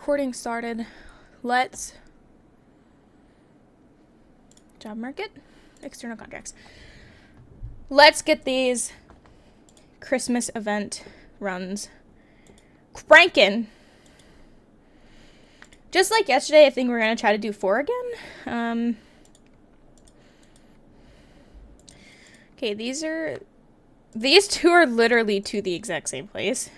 recording started. Let's job market, external contracts. Let's get these Christmas event runs cranking. Just like yesterday, I think we're gonna try to do 4 again. Okay, these two are literally to the exact same place.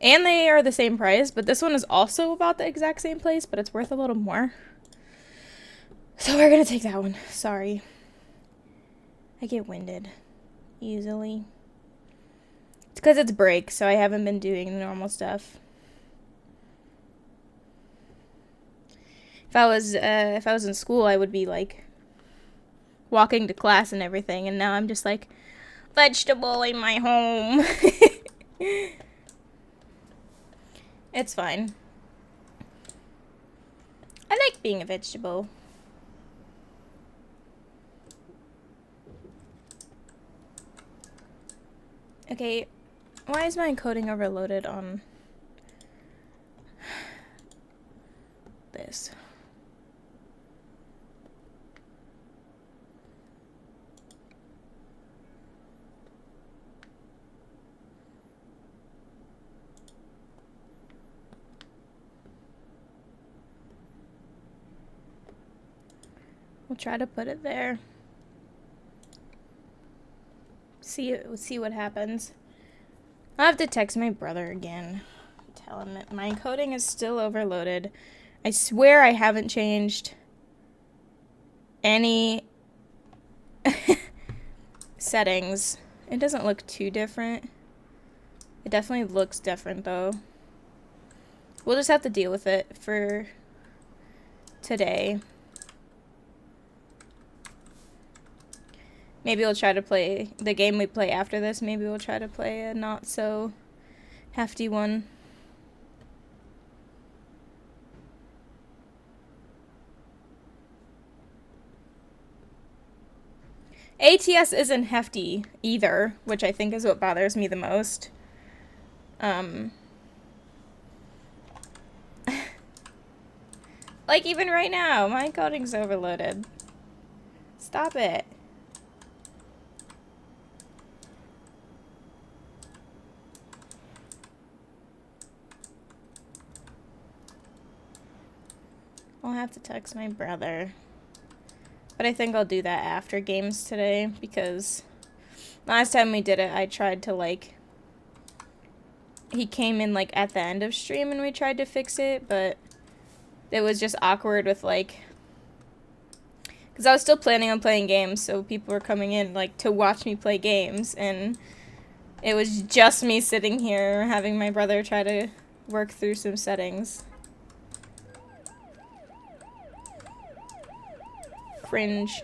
And they are the same price, but this one is also about the exact same place, but it's worth a little more. So we're gonna take that one. Sorry. I get winded easily. It's because it's break, so I haven't been doing the normal stuff. If I was in school, I would be like walking to class and everything, and now I'm just like vegetable in my home. It's fine. I like being a vegetable. Okay, why is my encoding overloaded on this? We'll try to put it there. See what happens. I'll have to text my brother again. Tell him that my encoding is still overloaded. I swear I haven't changed any settings. It doesn't look too different. It definitely looks different though. We'll just have to deal with it for today. Maybe we'll try to play the game we play after this. Maybe we'll try to play a not so hefty one. ATS isn't hefty either, which I think is what bothers me the most. Like even right now, my encoding's overloaded. Stop it. I'll have to text my brother. But I think I'll do that after games today, because last time we did it, I tried to, like, he came in, like, at the end of stream and we tried to fix it, but it was just awkward with, like, because I was still planning on playing games, so people were coming in, like, to watch me play games, and it was just me sitting here having my brother try to work through some settings. Cringe.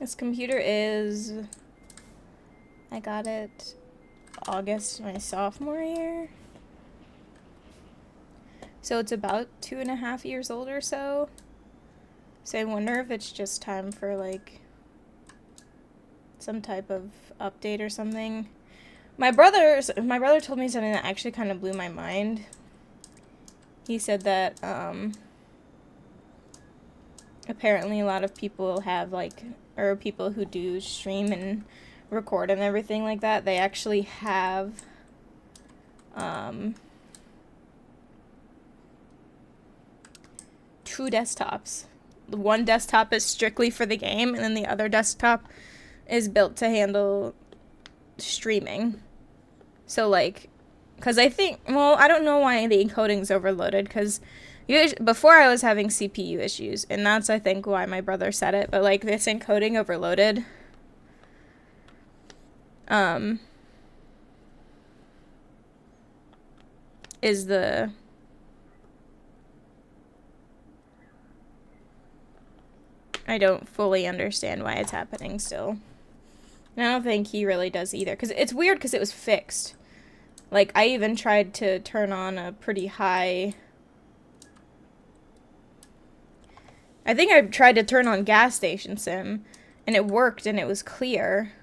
This computer is, I got it August my sophomore year. So it's about 2.5 years old or so. So I wonder if it's just time for, like, some type of update or something. My brother told me something that actually kind of blew my mind. He said that apparently a lot of people have, like, or people who do stream and record and everything like that, they actually have two desktops. One desktop is strictly for the game, and then the other desktop is built to handle streaming. So, like, because I think, well, I don't know why the encoding's overloaded, because before I was having CPU issues, and that's, I think, why my brother said it, but, like, this encoding overloaded, is the... I don't fully understand why it's happening still. And I don't think he really does either. Because it's weird because it was fixed. Like, I even tried to turn on a pretty high... I think I tried to turn on gas station sim, and it worked, and it was clear.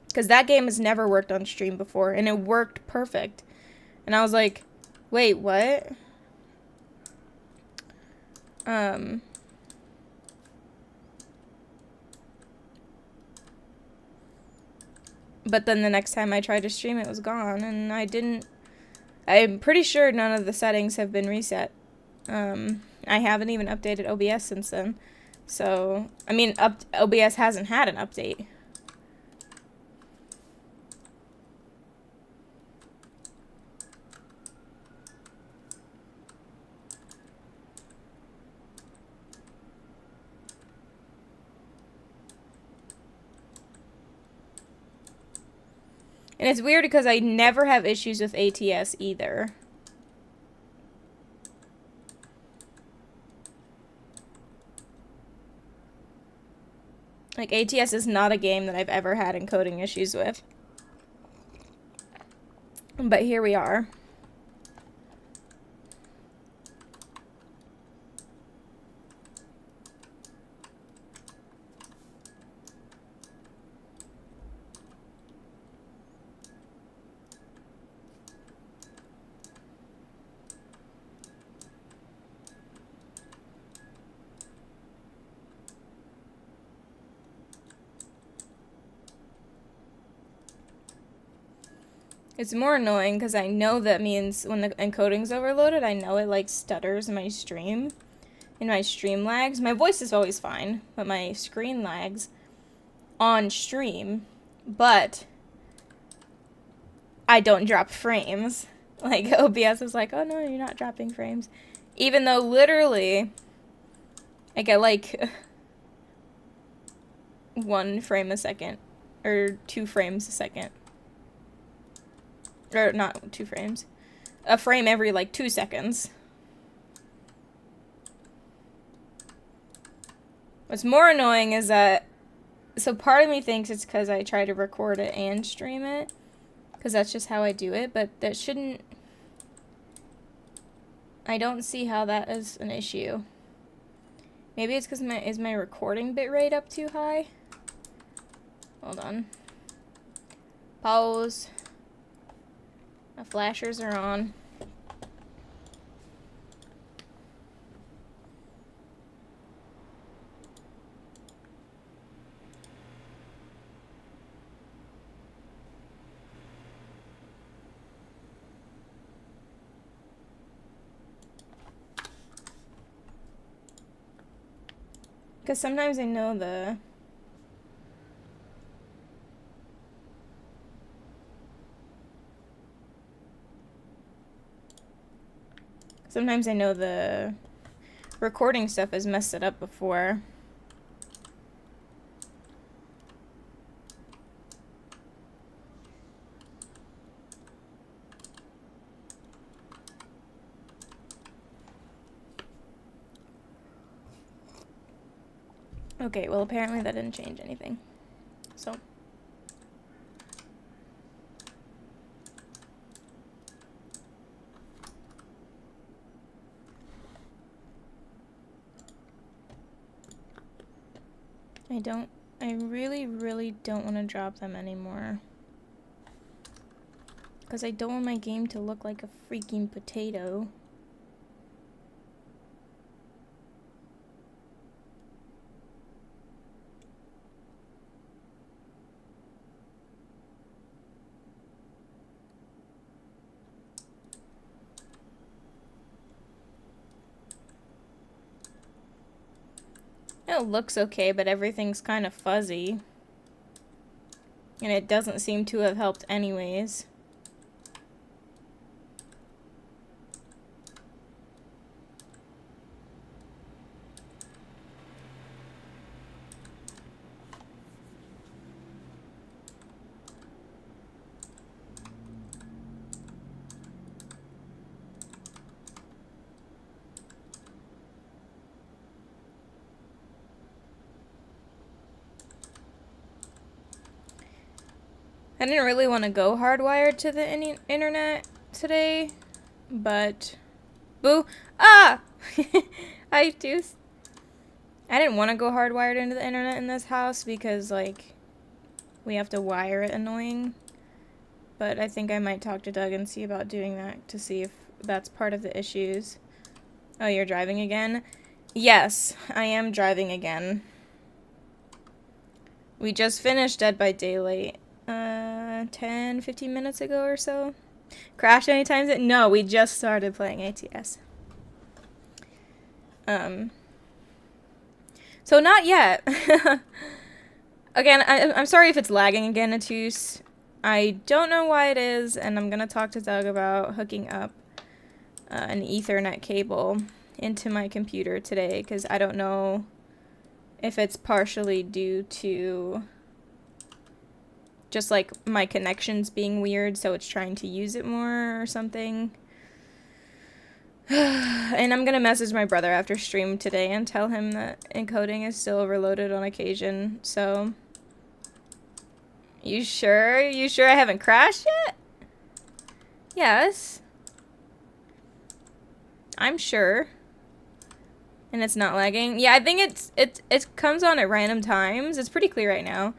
Because that game has never worked on stream before, and it worked perfect. And I was like, wait, what? But then the next time I tried to stream, it was gone, and I'm pretty sure none of the settings have been reset. I haven't even updated OBS since then. So, I mean, OBS hasn't had an update. And it's weird because I never have issues with ATS either. Like, ATS is not a game that I've ever had encoding issues with. But here we are. It's more annoying because I know that means when the encoding's overloaded, I know it like stutters in my stream. In my stream lags. My voice is always fine, but my screen lags on stream. But I don't drop frames. Like OBS is like, oh no, you're not dropping frames. Even though literally I get like 1 frame a second. Or 2 frames a second. Or not 2 frames. A frame every like 2 seconds. What's more annoying is that, so part of me thinks it's because I try to record it and stream it, because that's just how I do it, but that shouldn't, I don't see how that is an issue. Maybe it's because is my recording bitrate up too high? Hold on. Pause. My flashers are on. Because sometimes I know the... Sometimes I know the recording stuff has messed it up before. Okay, well apparently that didn't change anything. So... I really, really don't want to drop them anymore. Because I don't want my game to look like a freaking potato. It looks okay, but everything's kind of fuzzy. And it doesn't seem to have helped anyways. I didn't really want to go hardwired to the internet today, but boo. Ah! I didn't want to go hardwired into the internet in this house because, like, we have to wire it annoying. But I think I might talk to Doug and see about doing that to see if that's part of the issues. Oh, you're driving again? Yes, I am driving again. We just finished Dead by Daylight 10-15 minutes ago or so. Crashed any times? No, we just started playing ATS. So not yet. Again, I'm sorry if it's lagging again, ATS. I don't know why it is, and I'm gonna talk to Doug about hooking up an Ethernet cable into my computer today, because I don't know if it's partially due to just like my connections being weird, so it's trying to use it more or something. And I'm gonna message my brother after stream today and tell him that encoding is still overloaded on occasion. So, you sure? You sure I haven't crashed yet? Yes. I'm sure. And it's not lagging. Yeah, I think it comes on at random times. It's pretty clear right now.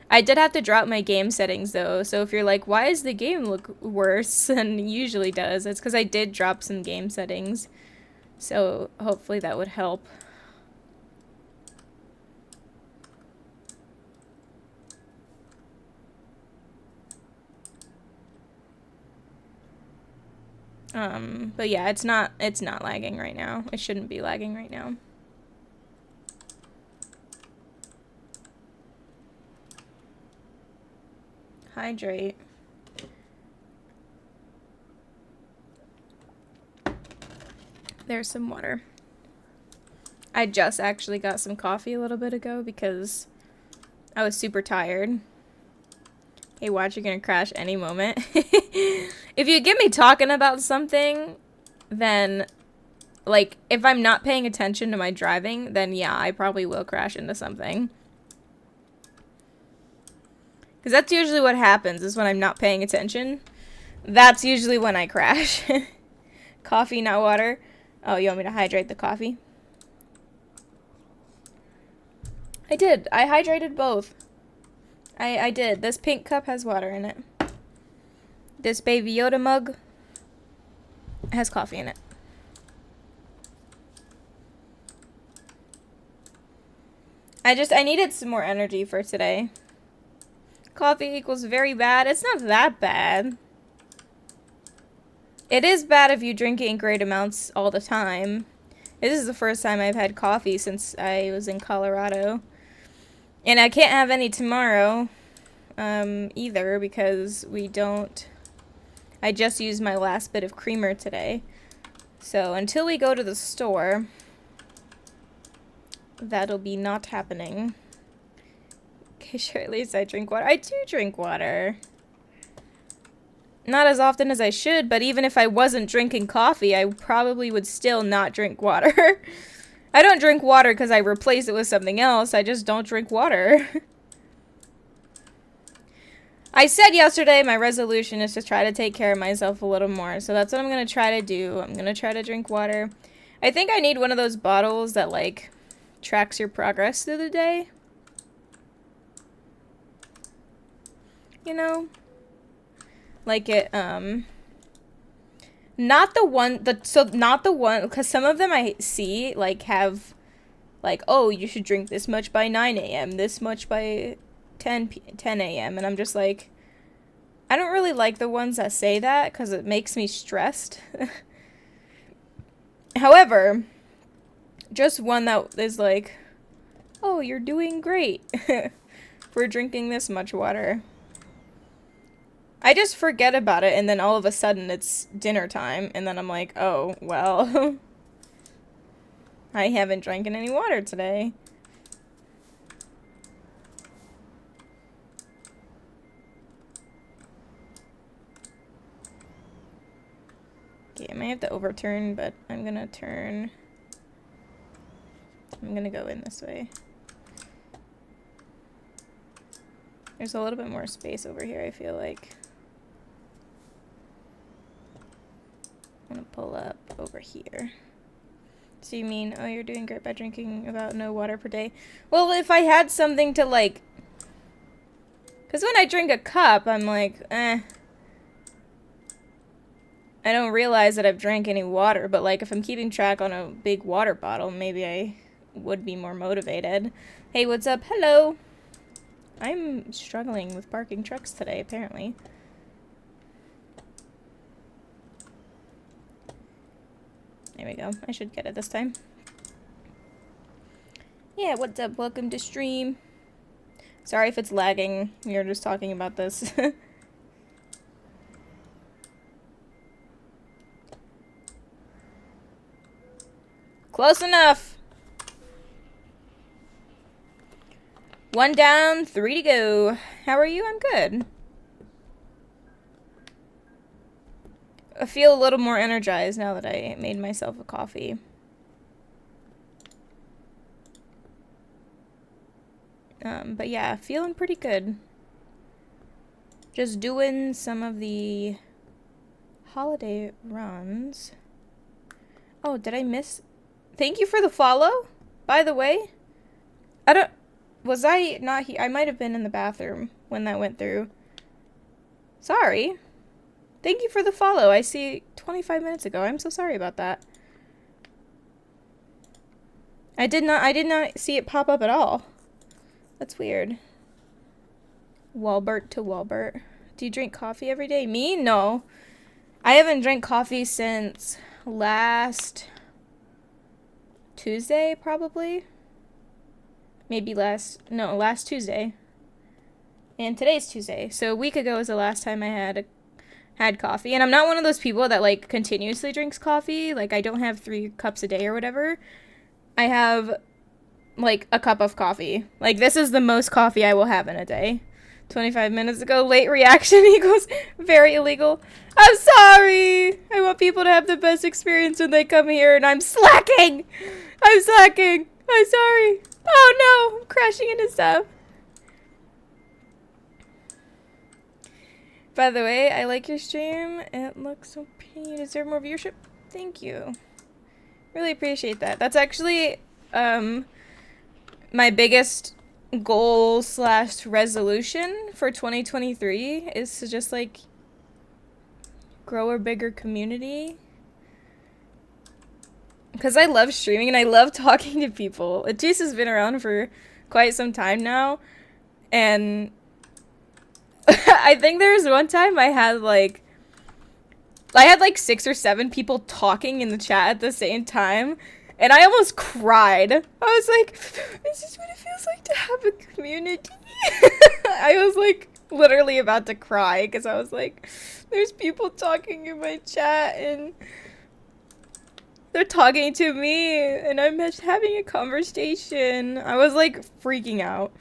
I did have to drop my game settings though, so if you're like, why does the game look worse than it usually does? It's because I did drop some game settings. So hopefully that would help. But yeah, it's not lagging right now. It shouldn't be lagging right now. Hydrate. There's some water. I just actually got some coffee a little bit ago because I was super tired. Hey, watch, you're gonna crash any moment. If you get me talking about something, then, like, if I'm not paying attention to my driving, then yeah, I probably will crash into something. Because that's usually what happens, is when I'm not paying attention. That's usually when I crash. Coffee, not water. Oh, you want me to hydrate the coffee? I did. I hydrated both. I did. This pink cup has water in it. This Baby Yoda mug has coffee in it. I needed some more energy for today. Coffee equals very bad. It's not that bad. It is bad if you drink it in great amounts all the time. This is the first time I've had coffee since I was in Colorado. And I can't have any tomorrow, either, because I just used my last bit of creamer today. So until we go to the store, that'll be not happening. Okay, sure, at least I drink water. I do drink water. Not as often as I should, but even if I wasn't drinking coffee, I probably would still not drink water. I don't drink water because I replace it with something else. I just don't drink water. I said yesterday my resolution is to try to take care of myself a little more. So that's what I'm going to try to do. I'm going to try to drink water. I think I need one of those bottles that, like, tracks your progress through the day. You know? Like it, not the one, because some of them I see, like, have, like, oh, you should drink this much by 9 a.m., this much by 10 a.m., and I'm just like, I don't really like the ones that say that, because it makes me stressed. However, just one that is like, oh, you're doing great for drinking this much water. I just forget about it, and then all of a sudden it's dinner time, and then I'm like, oh, well, I haven't drank any water today. Okay, I might have to overturn, but I'm gonna turn. I'm gonna go in this way. There's a little bit more space over here, I feel like. I'm gonna pull up over here. So you mean, oh, you're doing great by drinking about no water per day? Well, if I had something to, like... Because when I drink a cup, I'm like, eh. I don't realize that I've drank any water, but, like, if I'm keeping track on a big water bottle, maybe I would be more motivated. Hey, what's up? Hello! I'm struggling with parking trucks today, apparently. There we go. I should get it this time. Yeah, what's up? Welcome to stream. Sorry if it's lagging. We were just talking about this. Close enough! 1 down, 3 to go. How are you? I'm good. I feel a little more energized now that I made myself a coffee. But yeah, feeling pretty good. Just doing some of the holiday runs. Oh, did I miss? Thank you for the follow, by the way. Was I not here? I might have been in the bathroom when that went through. Sorry. Thank you for the follow. I see 25 minutes ago. I'm so sorry about that. I did not see it pop up at all. That's weird. Walbert to Walbert. Do you drink coffee every day? Me? No. I haven't drank coffee since last Tuesday, probably. Maybe last Tuesday. And today's Tuesday. So a week ago was the last time I had coffee. And I'm not one of those people that, like, continuously drinks coffee. Like, I don't have 3 cups a day or whatever. I have, like, a cup of coffee. Like, this is the most coffee I will have in a day. 25 minutes ago, late reaction equals very illegal. I'm sorry! I want people to have the best experience when they come here, and I'm slacking! I'm slacking! I'm sorry! Oh no! I'm crashing into stuff. By the way, I like your stream. It looks so pretty. You deserve more viewership. Thank you. Really appreciate that. That's actually my biggest goal / resolution for 2023 is to just, like, grow a bigger community. Because I love streaming and I love talking to people. ATS has been around for quite some time now. And I think there was one time I had like 6 or 7 people talking in the chat at the same time. And I almost cried. I was like, this is what it feels like to have a community. I was like literally about to cry because I was like, there's people talking in my chat and they're talking to me and I'm just having a conversation. I was like freaking out.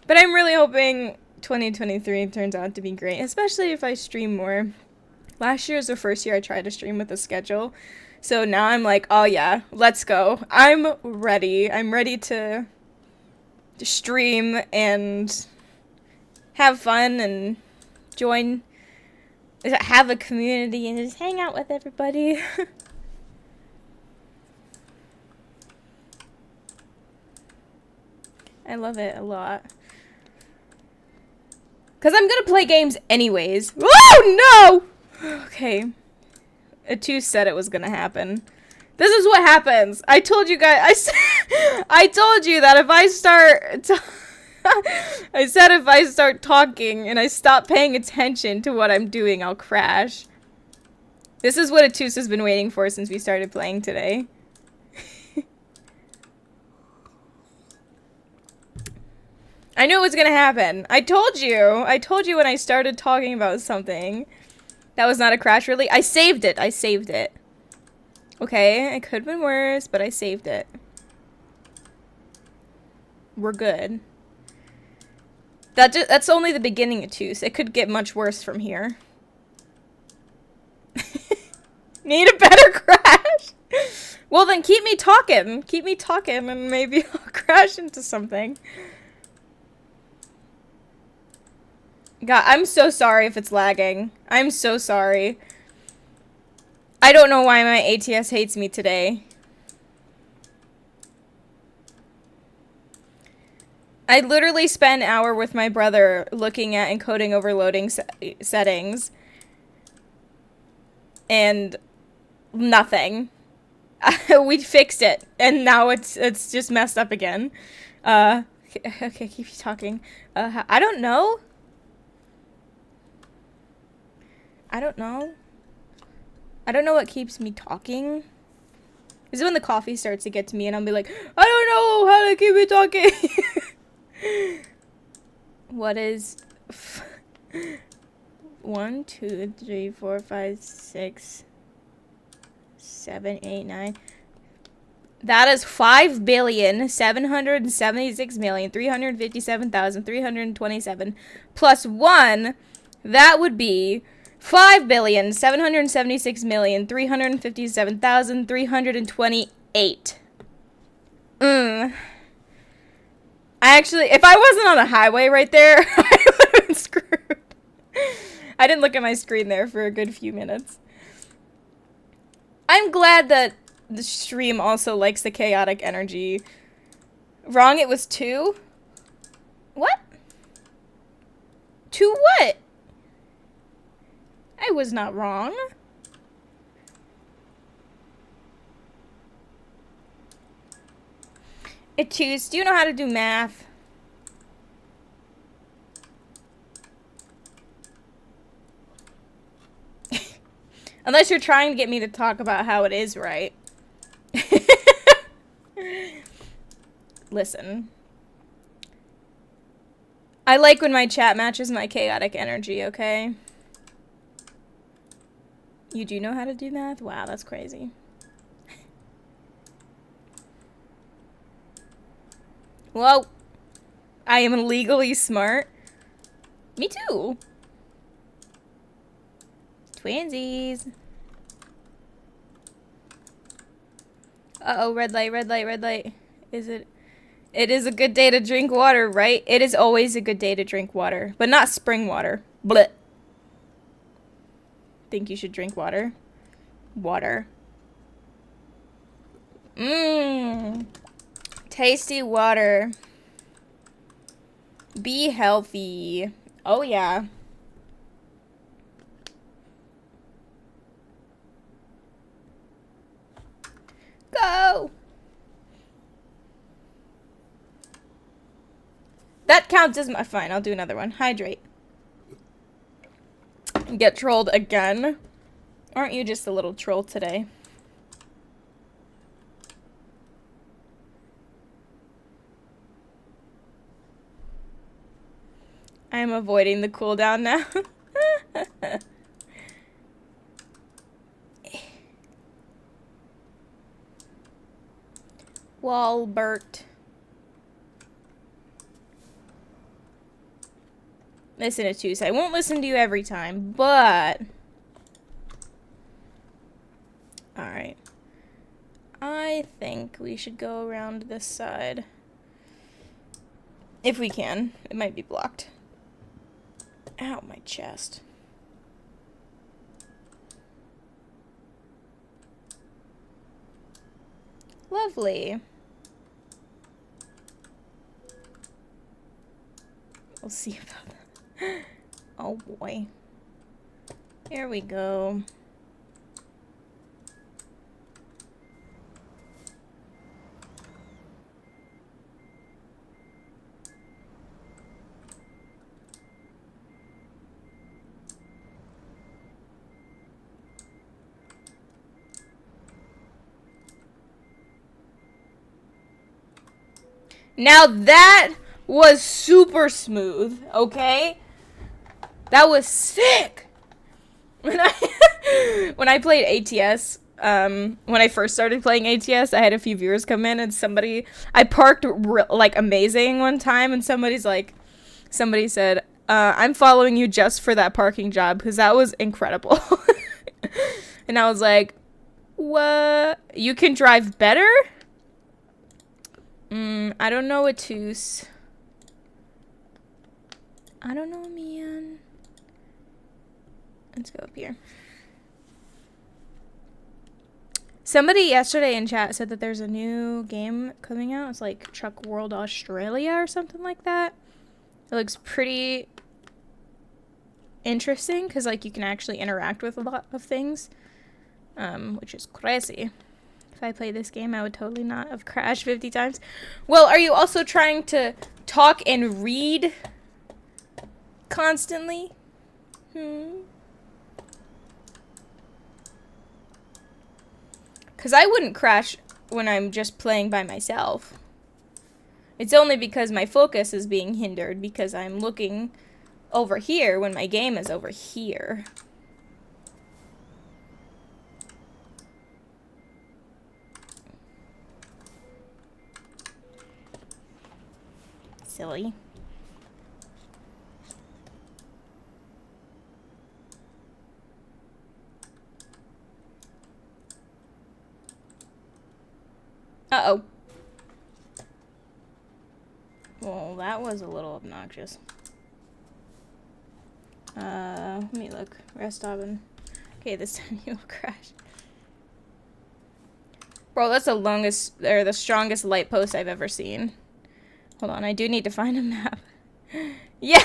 But I'm really hoping 2023 turns out to be great, especially if I stream more. Last year was the first year I tried to stream with a schedule. So now I'm like, oh yeah, let's go. I'm ready. I'm ready to stream and have fun and have a community and just hang out with everybody. I love it a lot. Because I'm going to play games anyways. Oh, no! Okay. ATS said it was going to happen. This is what happens. I told you guys. I told you that if I start... I said if I start talking and I stop paying attention to what I'm doing, I'll crash. This is what ATS has been waiting for since we started playing today. I knew it was gonna happen. I told you. I told you when I started talking about something. That was not a crash, really. I saved it. I saved it. Okay, it could have been worse, but I saved it. We're good. That's only the beginning of ATS. It could get much worse from here. Need a better crash? Well, then keep me talking. Keep me talking, and maybe I'll crash into something. God, I'm so sorry if it's lagging. I'm so sorry. I don't know why my ATS hates me today. I literally spent an hour with my brother looking at encoding overloading settings. And nothing. We fixed it. And now it's just messed up again. Okay, keep talking. I don't know. I don't know. I don't know what keeps me talking. This is when the coffee starts to get to me and I'll be like, I don't know how to keep me talking. What is 1, 2, 3, 4, 5, 6, 7, 8, 9. That is 5,776,357,327 plus 1. That would be 5,776,357,328. I actually, if I wasn't on a highway right there, I would have been screwed. I didn't look at my screen there for a good few minutes. I'm glad that the stream also likes the chaotic energy. Wrong, it was 2? What? 2 what? I was not wrong. ATS, do you know how to do math? Unless you're trying to get me to talk about how it is right. Listen. I like when my chat matches my chaotic energy, okay? You do know how to do math? Wow, that's crazy. Whoa. I am legally smart. Me too. Twinsies. Uh-oh, red light, red light, red light. Is it? It is a good day to drink water, right? It is always a good day to drink water. But not spring water. Blech. Think you should drink water? Water. Mmm. Tasty water. Be healthy. Oh, yeah. Go! That counts as my... Fine, I'll do another one. Hydrate. Get trolled again. Aren't you just a little troll today? I am avoiding the cooldown now. Walbert. Listen to Tuesday. I won't listen to you every time, but... Alright. I think we should go around this side. If we can. It might be blocked. Ow, my chest. Lovely. We'll see about that. Oh boy. Here we go. Now that was super smooth, okay? That was sick. When I played ATS, when I first started playing ATS, I had a few viewers come in and I parked like amazing one time and somebody said, I'm following you just for that parking job because that was incredible. And I was like, what? You can drive better? I don't know, Atus. I don't know, man. Let's go up here. Somebody yesterday in chat said that there's a new game coming out. It's like Truck World Australia or something like that. It looks pretty interesting because like you can actually interact with a lot of things, which is crazy. If I played this game, I would totally not have crashed 50 times. Well, are you also trying to talk and read constantly? Because I wouldn't crash when I'm just playing by myself. It's only because my focus is being hindered because I'm looking over here when my game is over here. Silly. Uh-oh. Well, that was a little obnoxious. Let me look. Rest stop. Okay, this time you'll crash. Bro, that's the longest, or the strongest light post I've ever seen. Hold on, I do need to find a map. Yeah!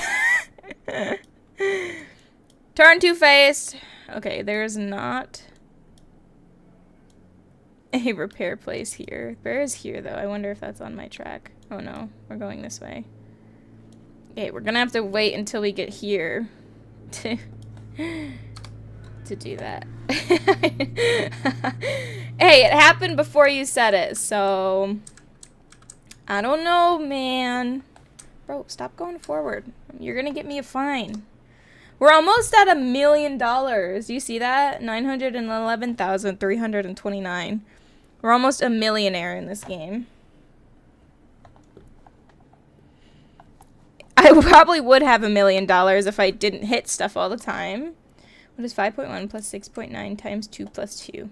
Turn two-faced. Okay, there's not a repair place here. There is here, though. I wonder if that's on my track. Oh, no. We're going this way. Okay, we're gonna have to wait until we get here to do that. Hey, it happened before you said it, so I don't know, man. Bro, stop going forward. You're gonna get me a fine. We're almost at $1 million. Do you see that? 911,329. We're almost a millionaire in this game. I probably would have $1 million if I didn't hit stuff all the time. What is 5.1 plus 6.9 times 2 plus 2?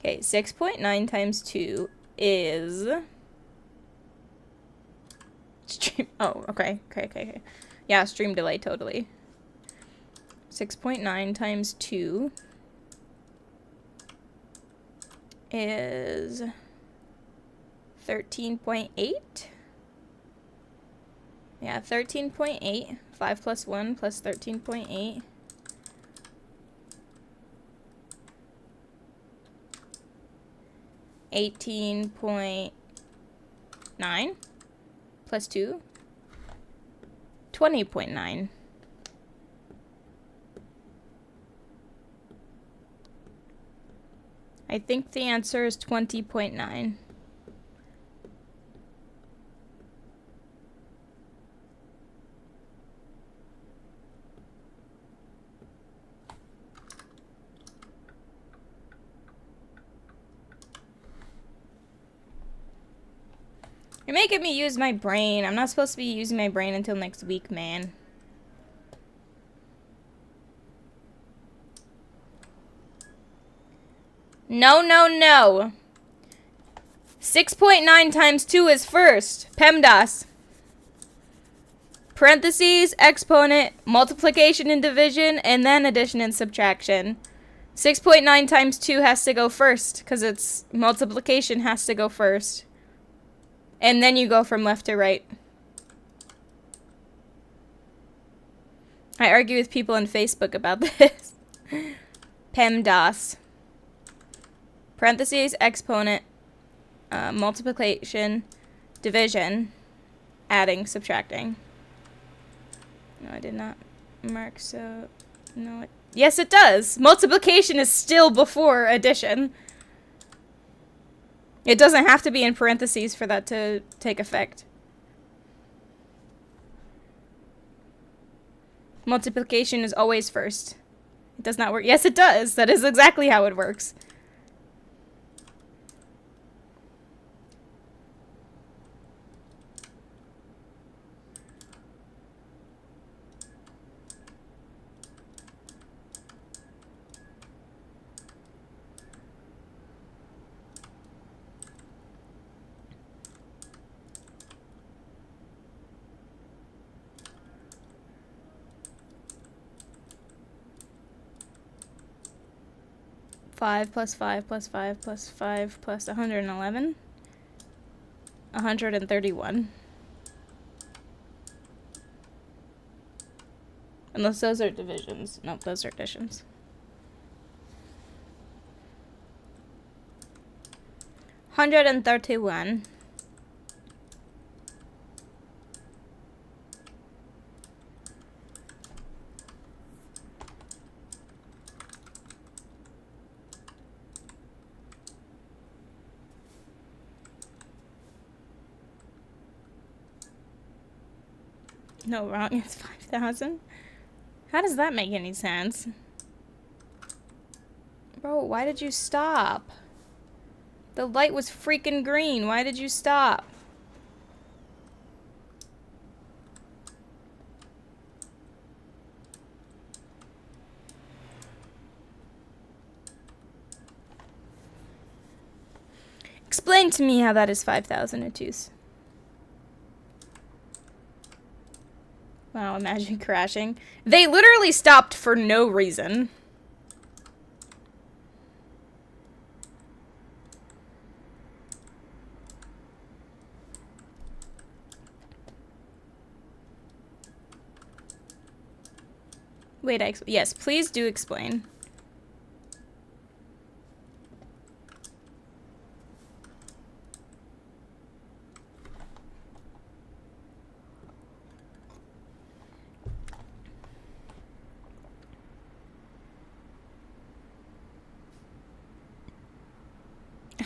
Okay, 6.9 times 2 is... Stream... Oh, okay. Okay. Yeah, stream delay, totally. 6.9 times 2 is 13.8. Yeah, 13.8. 5 plus 1 plus 13.8. 18.9 plus 2. 20.9. I think the answer is 20.9. You're making me use my brain. I'm not supposed to be using my brain until next week, man. No, no, no. 6.9 times 2 is first. PEMDAS. Parentheses, exponent, multiplication and division, and then addition and subtraction. 6.9 times 2 has to go first, because it's multiplication has to go first. And then you go from left to right. I argue with people on Facebook about this. PEMDAS. Parentheses, exponent, multiplication, division, adding, subtracting. No, I did not mark, so... No, yes, it does! Multiplication is still before addition. It doesn't have to be in parentheses for that to take effect. Multiplication is always first. It does not work. Yes, it does. That is exactly how it works. 5 plus 5 plus 5 plus 5 plus 111. 131. Unless those are divisions. Nope, those are additions. $131. No, wrong. It's 5,000. How does that make any sense? Bro, why did you stop? The light was freaking green. Why did you stop? Explain to me how that is 5,000 obtuse. Wow, imagine crashing. They literally stopped for no reason. Wait, yes, please do explain.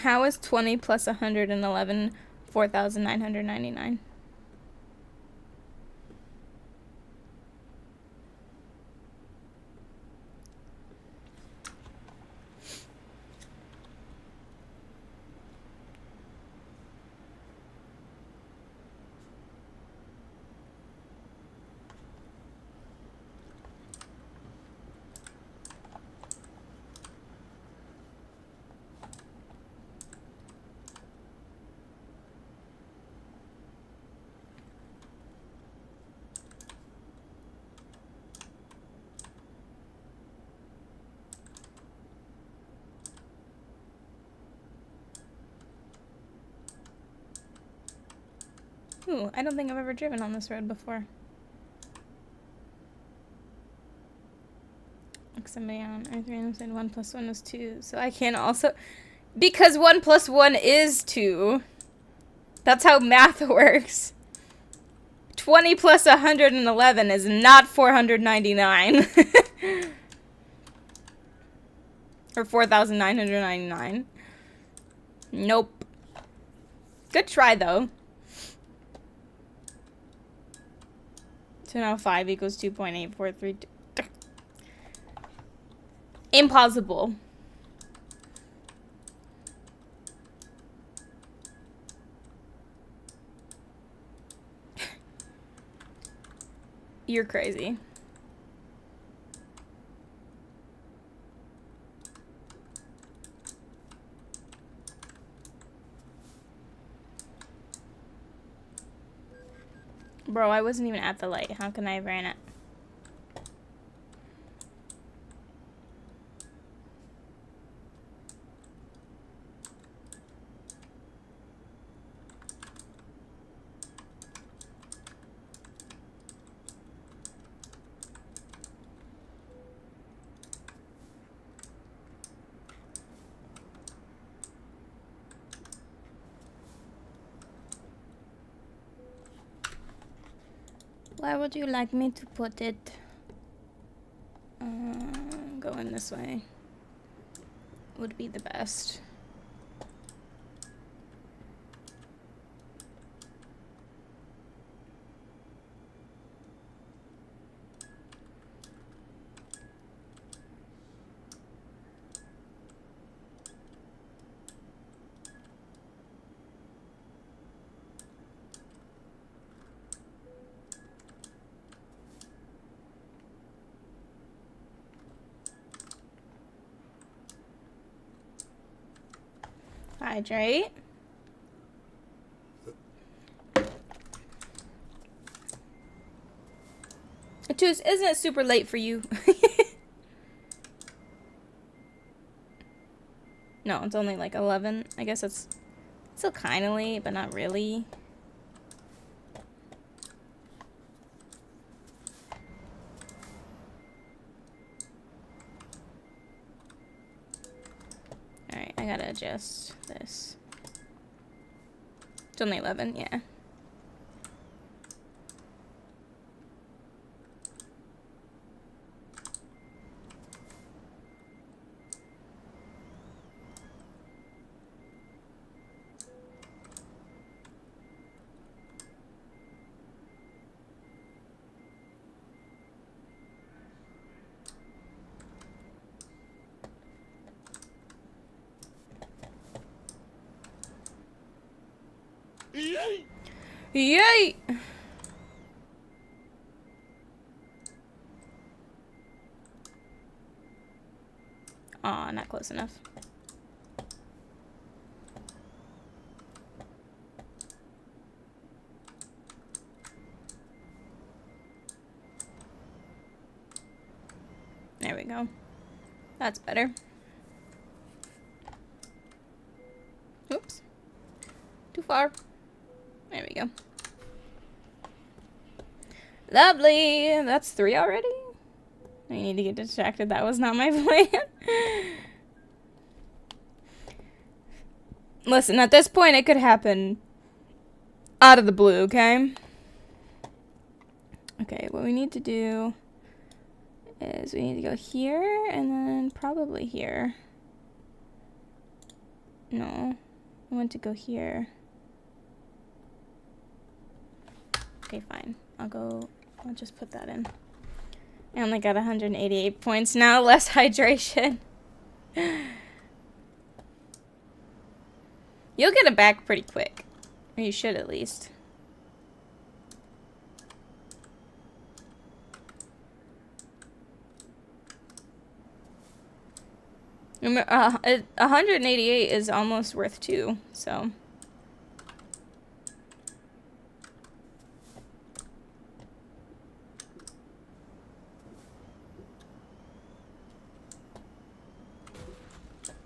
How is 20 plus 111 4,999? Ooh, I don't think I've ever driven on this road before. Like somebody on R3 said 1 plus 1 is 2, so I can also... Because 1 plus 1 is 2. That's how math works. 20 plus 111 is not 499. Or 4,999. Nope. Good try, though. So now 5 equals 2.8432. Impossible. You're crazy. Bro, I wasn't even at the light. How can I have ran it? Where would you like me to put it? Going this way would be the best. Hydrate. Isn't it super late for you? No, it's only like 11. I guess it's still kind of late, but not really. Alright, I gotta adjust this. It's only 11, yeah. Yay! Aw, not close enough. There we go. That's better. Oops. Too far. There we go. Lovely! That's 3 already? I need to get distracted. That was not my plan. Listen, at this point, it could happen out of the blue, okay? Okay, what we need to do is we need to go here and then probably here. No, I want to go here. Okay, fine. I'll just put that in. I only got 188 points now, less hydration. You'll get it back pretty quick. Or you should at least. Remember, 188 is almost worth 2, so.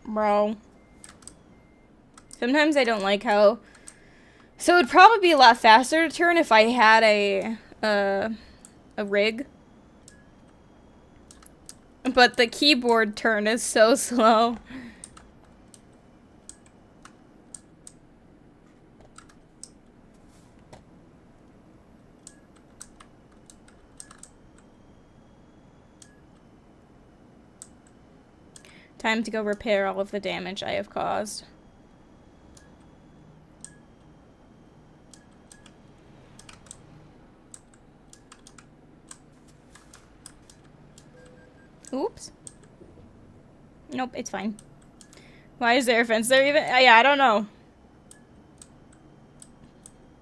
Bro. Sometimes I don't like how... So it'd probably be a lot faster to turn if I had a rig. But the keyboard turn is so slow. Time to go repair all of the damage I have caused. Oops. Nope, it's fine. Why is there a fence there even? Yeah, I don't know.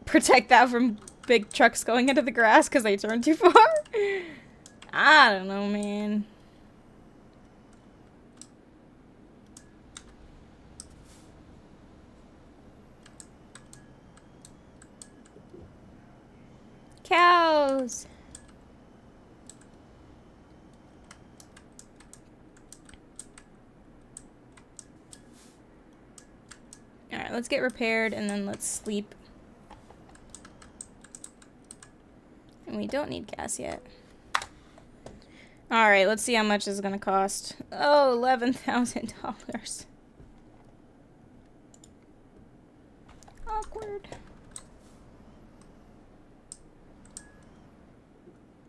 Protect that from big trucks going into the grass because they turned too far? I don't know, man. Cows! Alright, let's get repaired and then let's sleep. And we don't need gas yet. Alright, let's see how much this is gonna cost. Oh, $11,000. Awkward.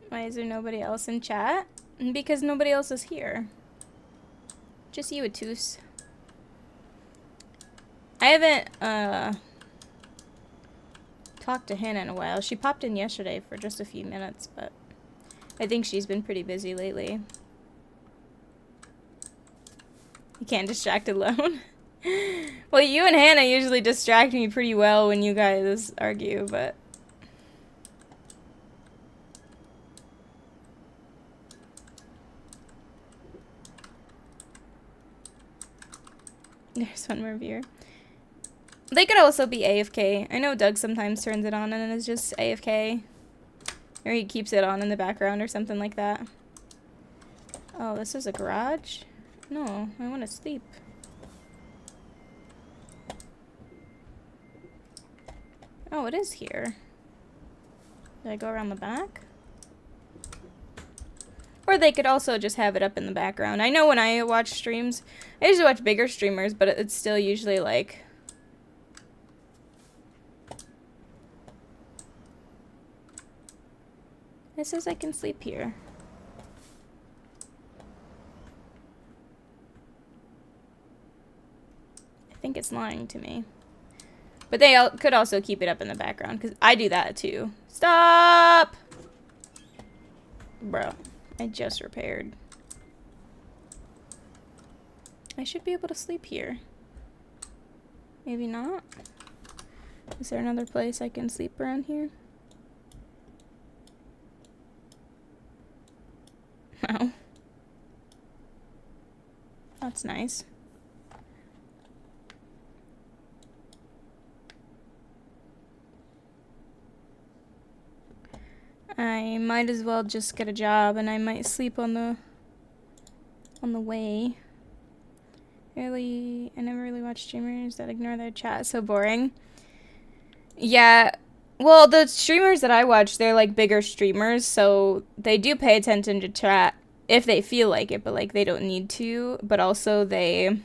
Why is there nobody else in chat? Because nobody else is here. Just you, Atus. I haven't, talked to Hannah in a while. She popped in yesterday for just a few minutes, but I think she's been pretty busy lately. You can't distract alone. Well, you and Hannah usually distract me pretty well when you guys argue, but... There's one more viewer. They could also be AFK. I know Doug sometimes turns it on and it's just AFK. Or he keeps it on in the background or something like that. Oh, this is a garage? No, I want to sleep. Oh, it is here. Did I go around the back? Or they could also just have it up in the background. I know when I watch streams, I usually watch bigger streamers, but it's still usually like... It says I can sleep here. I think it's lying to me. But they could also keep it up in the background, because I do that too. Stop! Bro, I just repaired. I should be able to sleep here. Maybe not. Is there another place I can sleep around here? No. That's nice. I might as well just get a job, and I might sleep on the way. I never really watch streamers that ignore their chat. So boring. Yeah, well, the streamers that I watch, they're like bigger streamers, so they do pay attention to chat if they feel like it, but like they don't need to. But also there's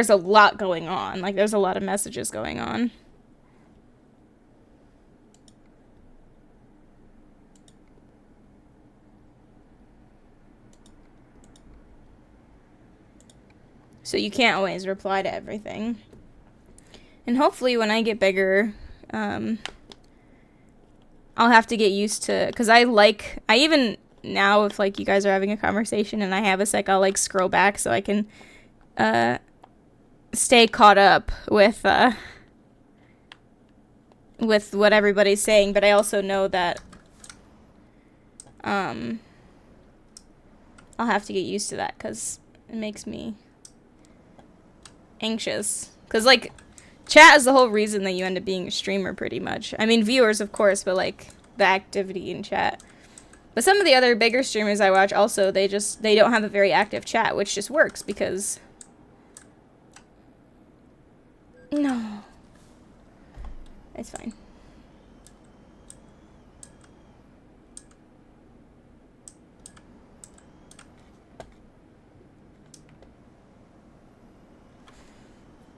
a lot going on. Like there's a lot of messages going on. So you can't always reply to everything. And hopefully when I get bigger, I'll have to get used to, because I even now, if like you guys are having a conversation and I have a sec, I'll like scroll back so I can stay caught up with what everybody's saying. But I also know that I'll have to get used to that, because it makes me anxious. Because like chat is the whole reason that you end up being a streamer, pretty much. I mean, viewers, of course, but like the activity in chat. But some of the other bigger streamers I watch also, they don't have a very active chat, which just works because... No. It's fine.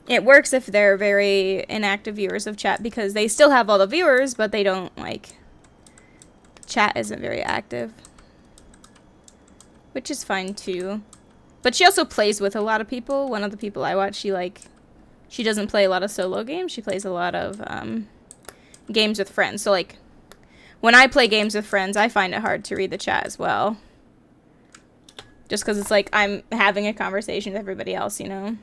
It works if they're very inactive viewers of chat, because they still have all the viewers, but they don't, like... Chat isn't very active. Which is fine, too. But she also plays with a lot of people. One of the people I watch, she doesn't play a lot of solo games. She plays a lot of, games with friends. So, like, when I play games with friends, I find it hard to read the chat as well. Just because it's like I'm having a conversation with everybody else, you know?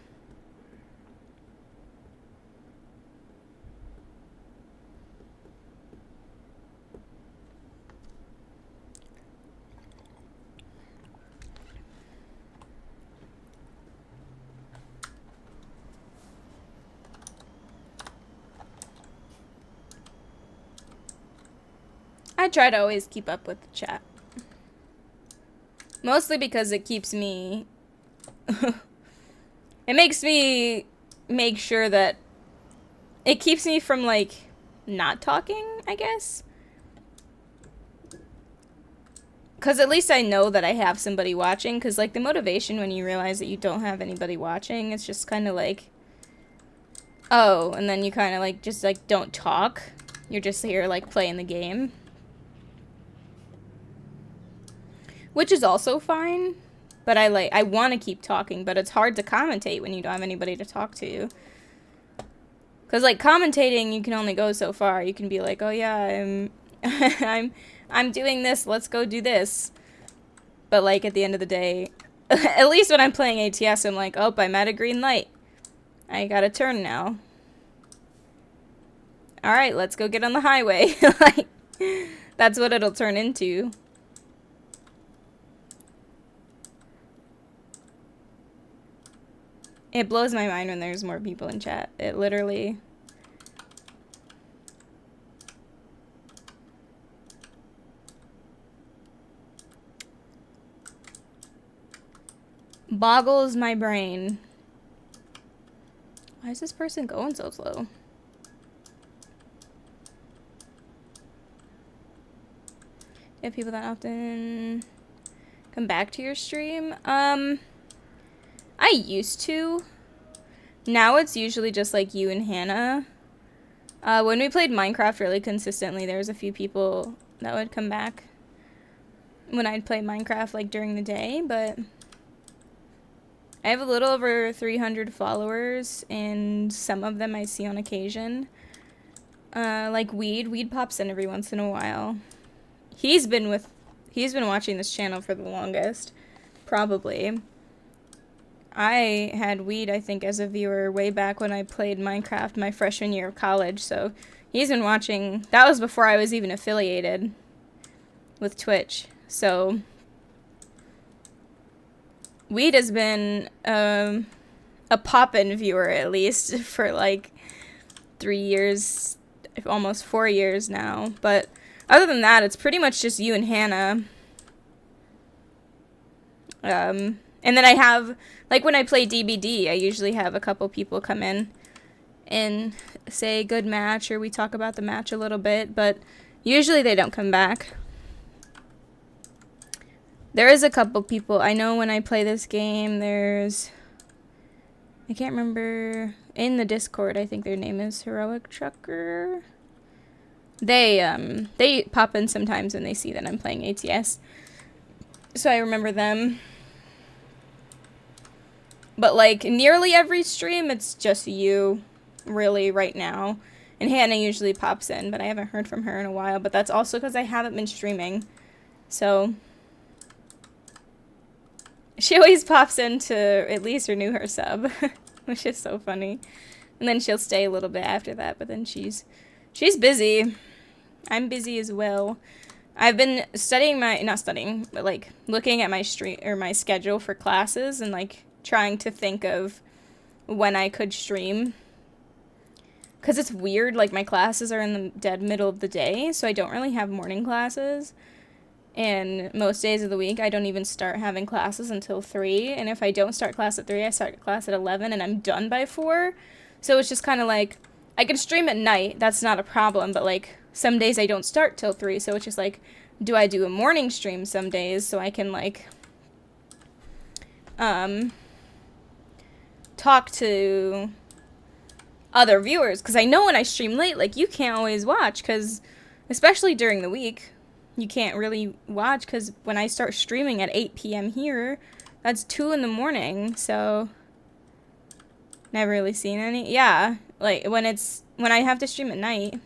I try to always keep up with the chat. Mostly because it keeps me... it makes me make sure that... It keeps me from, like, not talking, I guess. Because at least I know that I have somebody watching. Because, like, the motivation when you realize that you don't have anybody watching, it's just kind of like... Oh, and then you kind of, like, just, like, don't talk. You're just here, like, playing the game. Which is also fine, but I want to keep talking, but it's hard to commentate when you don't have anybody to talk to. Because, like, commentating, you can only go so far. You can be like, oh yeah, I'm doing this, let's go do this. But, like, at the end of the day, at least when I'm playing ATS, I'm like, oh, I'm at a green light. I got a turn now. Alright, let's go get on the highway. Like, that's what it'll turn into. It blows my mind when there's more people in chat. It literally... boggles my brain. Why is this person going so slow? get people that often come back to your stream. I used to. Now it's usually just like you and Hannah. When we played Minecraft really consistently, there was a few people that would come back when I'd play Minecraft like during the day, but I have a little over 300 followers, and some of them I see on occasion. Like Weed pops in every once in a while. He's been watching this channel for the longest, probably. I had Weed, I think, as a viewer way back when I played Minecraft my freshman year of college, so he's been watching. That was before I was even affiliated with Twitch, so Weed has been a poppin' viewer, at least, for like 3 years, almost 4 years now. But other than that, it's pretty much just you and Hannah. And then I have, like when I play DBD, I usually have a couple people come in and say good match, or we talk about the match a little bit, but usually they don't come back. There is a couple people. I know when I play this game, there's, I can't remember, in the Discord, I think their name is Heroic Trucker. They pop in sometimes when they see that I'm playing ATS. So I remember them. But like nearly every stream, it's just you, really, right now. And Hannah usually pops in, but I haven't heard from her in a while. But that's also because I haven't been streaming. So she always pops in to at least renew her sub, which is so funny. And then she'll stay a little bit after that, but then she's busy. I'm busy as well. I've been studying not studying, but like looking at my my schedule for classes and like trying to think of when I could stream. Cause it's weird, like my classes are in the dead middle of the day, so I don't really have morning classes. And most days of the week, I don't even start having classes until 3. And if I don't start class at 3, I start class at 11, and I'm done by 4. So it's just kind of like, I can stream at night, that's not a problem, but like, some days I don't start till 3, so it's just like, do I do a morning stream some days so I can like, talk to other viewers, because I know when I stream late, like, you can't always watch, because especially during the week, you can't really watch, because when I start streaming at 8 p.m. here, that's 2 in the morning, so never really seen any. Yeah, like when I have to stream at night,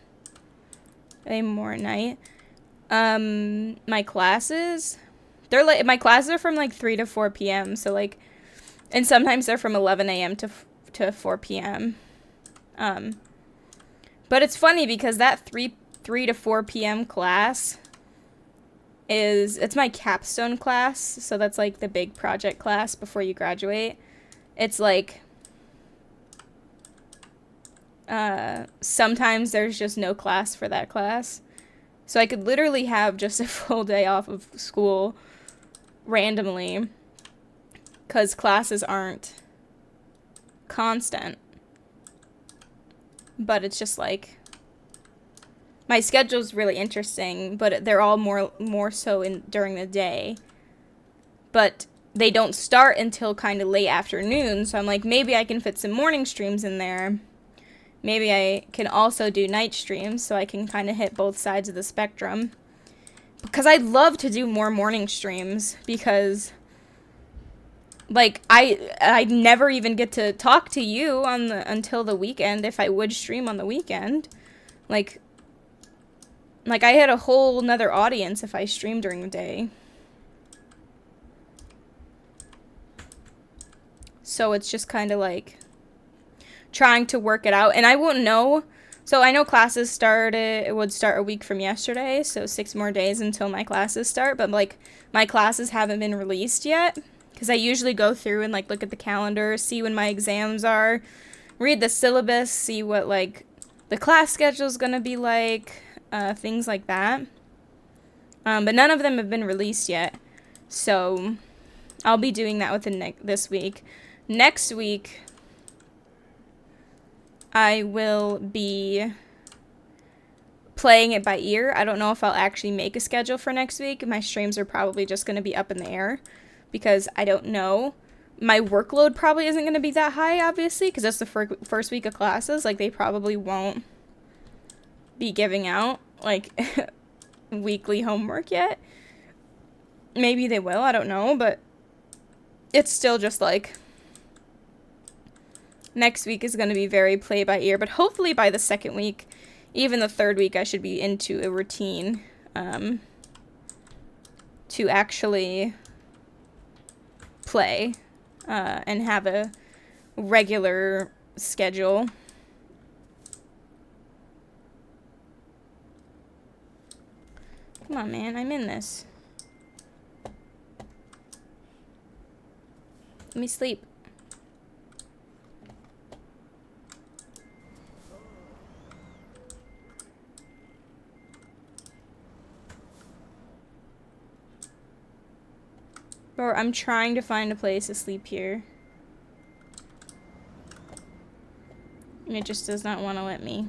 more at night. My classes, my classes are from like 3 to 4 p.m. So like, and sometimes they're from 11 a.m. to 4 p.m. But it's funny because that 3 to 4 p.m. class it's my capstone class. So that's like the big project class before you graduate. It's like, sometimes there's just no class for that class. So I could literally have just a full day off of school randomly, because classes aren't constant. But it's just like, my schedule's really interesting, but they're all more so during the day. But they don't start until kind of late afternoon, so I'm like, maybe I can fit some morning streams in there. Maybe I can also do night streams, so I can kind of hit both sides of the spectrum. Because I'd love to do more morning streams, because like, I'd never even get to talk to you until the weekend, if I would stream on the weekend. Like I had a whole nother audience if I streamed during the day. So it's just kind of like trying to work it out, and I won't know. So I know classes would start a week from yesterday, so 6 more days until my classes start, but like, my classes haven't been released yet, because I usually go through and like look at the calendar, see when my exams are, read the syllabus, see what like the class schedule is gonna be like, things like that. But none of them have been released yet, so I'll be doing that within this week. Next week, I will be playing it by ear. I don't know if I'll actually make a schedule for next week. My streams are probably just going to be up in the air because I don't know. My workload probably isn't going to be that high, obviously, because that's the first week of classes. Like, they probably won't be giving out, like, weekly homework yet. Maybe they will, I don't know, but it's still just, like, next week is going to be very play by ear, but hopefully by the second week, even the third week, I should be into a routine, to actually play, and have a regular schedule. Come on, man, I'm in this. Let me sleep. Or I'm trying to find a place to sleep here. And it just does not want to let me.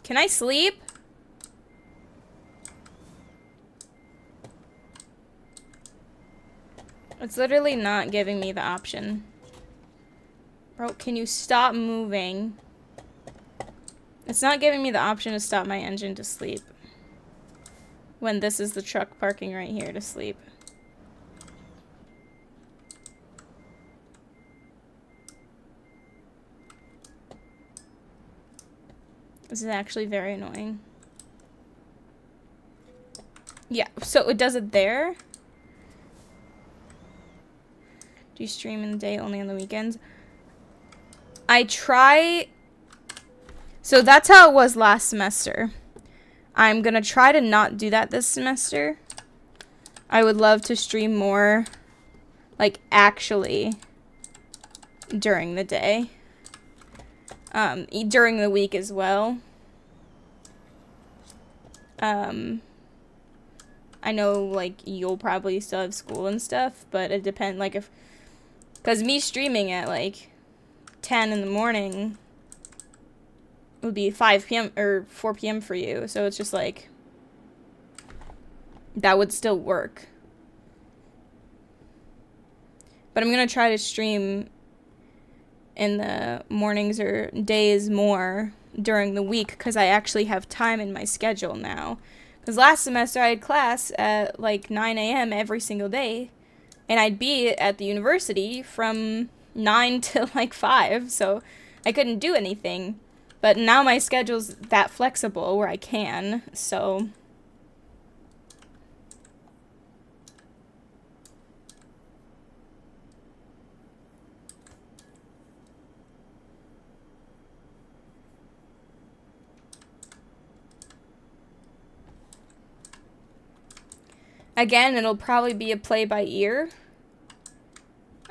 Can I sleep? It's literally not giving me the option. Bro, can you stop moving? It's not giving me the option to stop my engine to sleep. When this is the truck parking right here to sleep. This is actually very annoying. Yeah, so it does it there. Do you stream in the day, only on the weekends? I try... So that's how it was last semester. I'm gonna try to not do that this semester. I would love to stream more, like, actually during the day. During the week as well. I know, like, you'll probably still have school and stuff, but it depends, like, if... Because me streaming at, like, 10 in the morning... would be 5 p.m. or 4 p.m. for you. So it's just like, that would still work. But I'm going to try to stream in the mornings or days more during the week because I actually have time in my schedule now. Because last semester I had class at like 9 a.m. every single day. And I'd be at the university from 9 to like 5. So I couldn't do anything. But now my schedule's that flexible where I can, so... Again, it'll probably be a play by ear.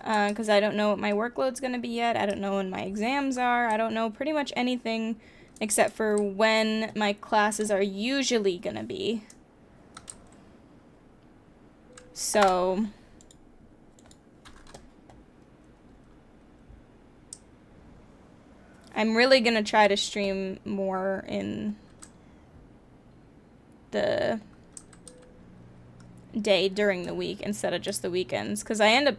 Because I don't know what my workload's going to be yet. I don't know when my exams are. I don't know pretty much anything except for when my classes are usually going to be. So... I'm really going to try to stream more in the day during the week instead of just the weekends, because I end up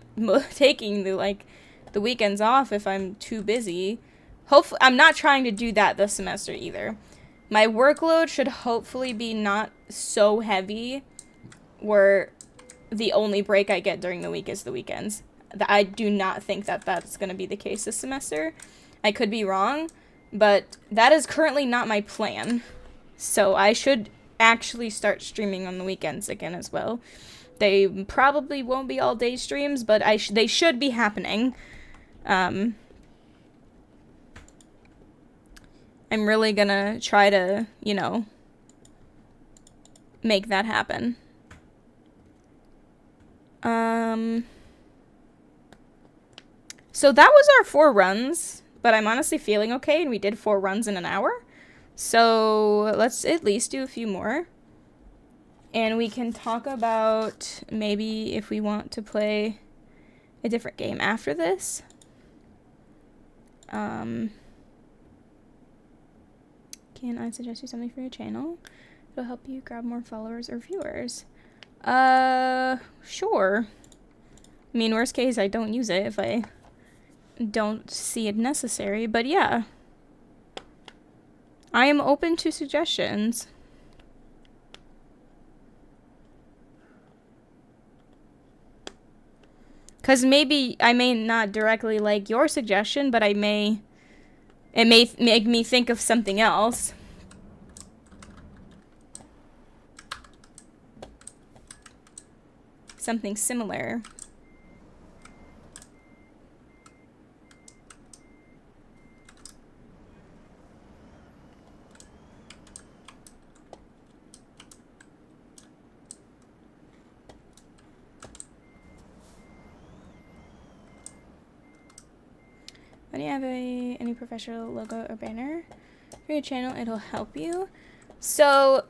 taking the weekends off if I'm too busy. Hopefully, I'm not trying to do that this semester either. My workload should hopefully be not so heavy where the only break I get during the week is the weekends. I do not think that that's going to be the case this semester. I could be wrong, but that is currently not my plan. So I should actually start streaming on the weekends again as well. They probably won't be all day streams, but they should be happening. I'm really gonna try to, you know, make that happen. So that was our 4 runs, but I'm honestly feeling okay, and we did 4 runs in an hour. So let's at least do a few more. And we can talk about maybe if we want to play a different game after this. Can I suggest you something for your channel? It'll help you grab more followers or viewers. Sure. I mean, worst case, I don't use it if I don't see it necessary, but yeah. I am open to suggestions. Because maybe I may not directly like your suggestion, but it may make me think of something else. Something similar. When you have any professional logo or banner for your channel, it'll help you. So,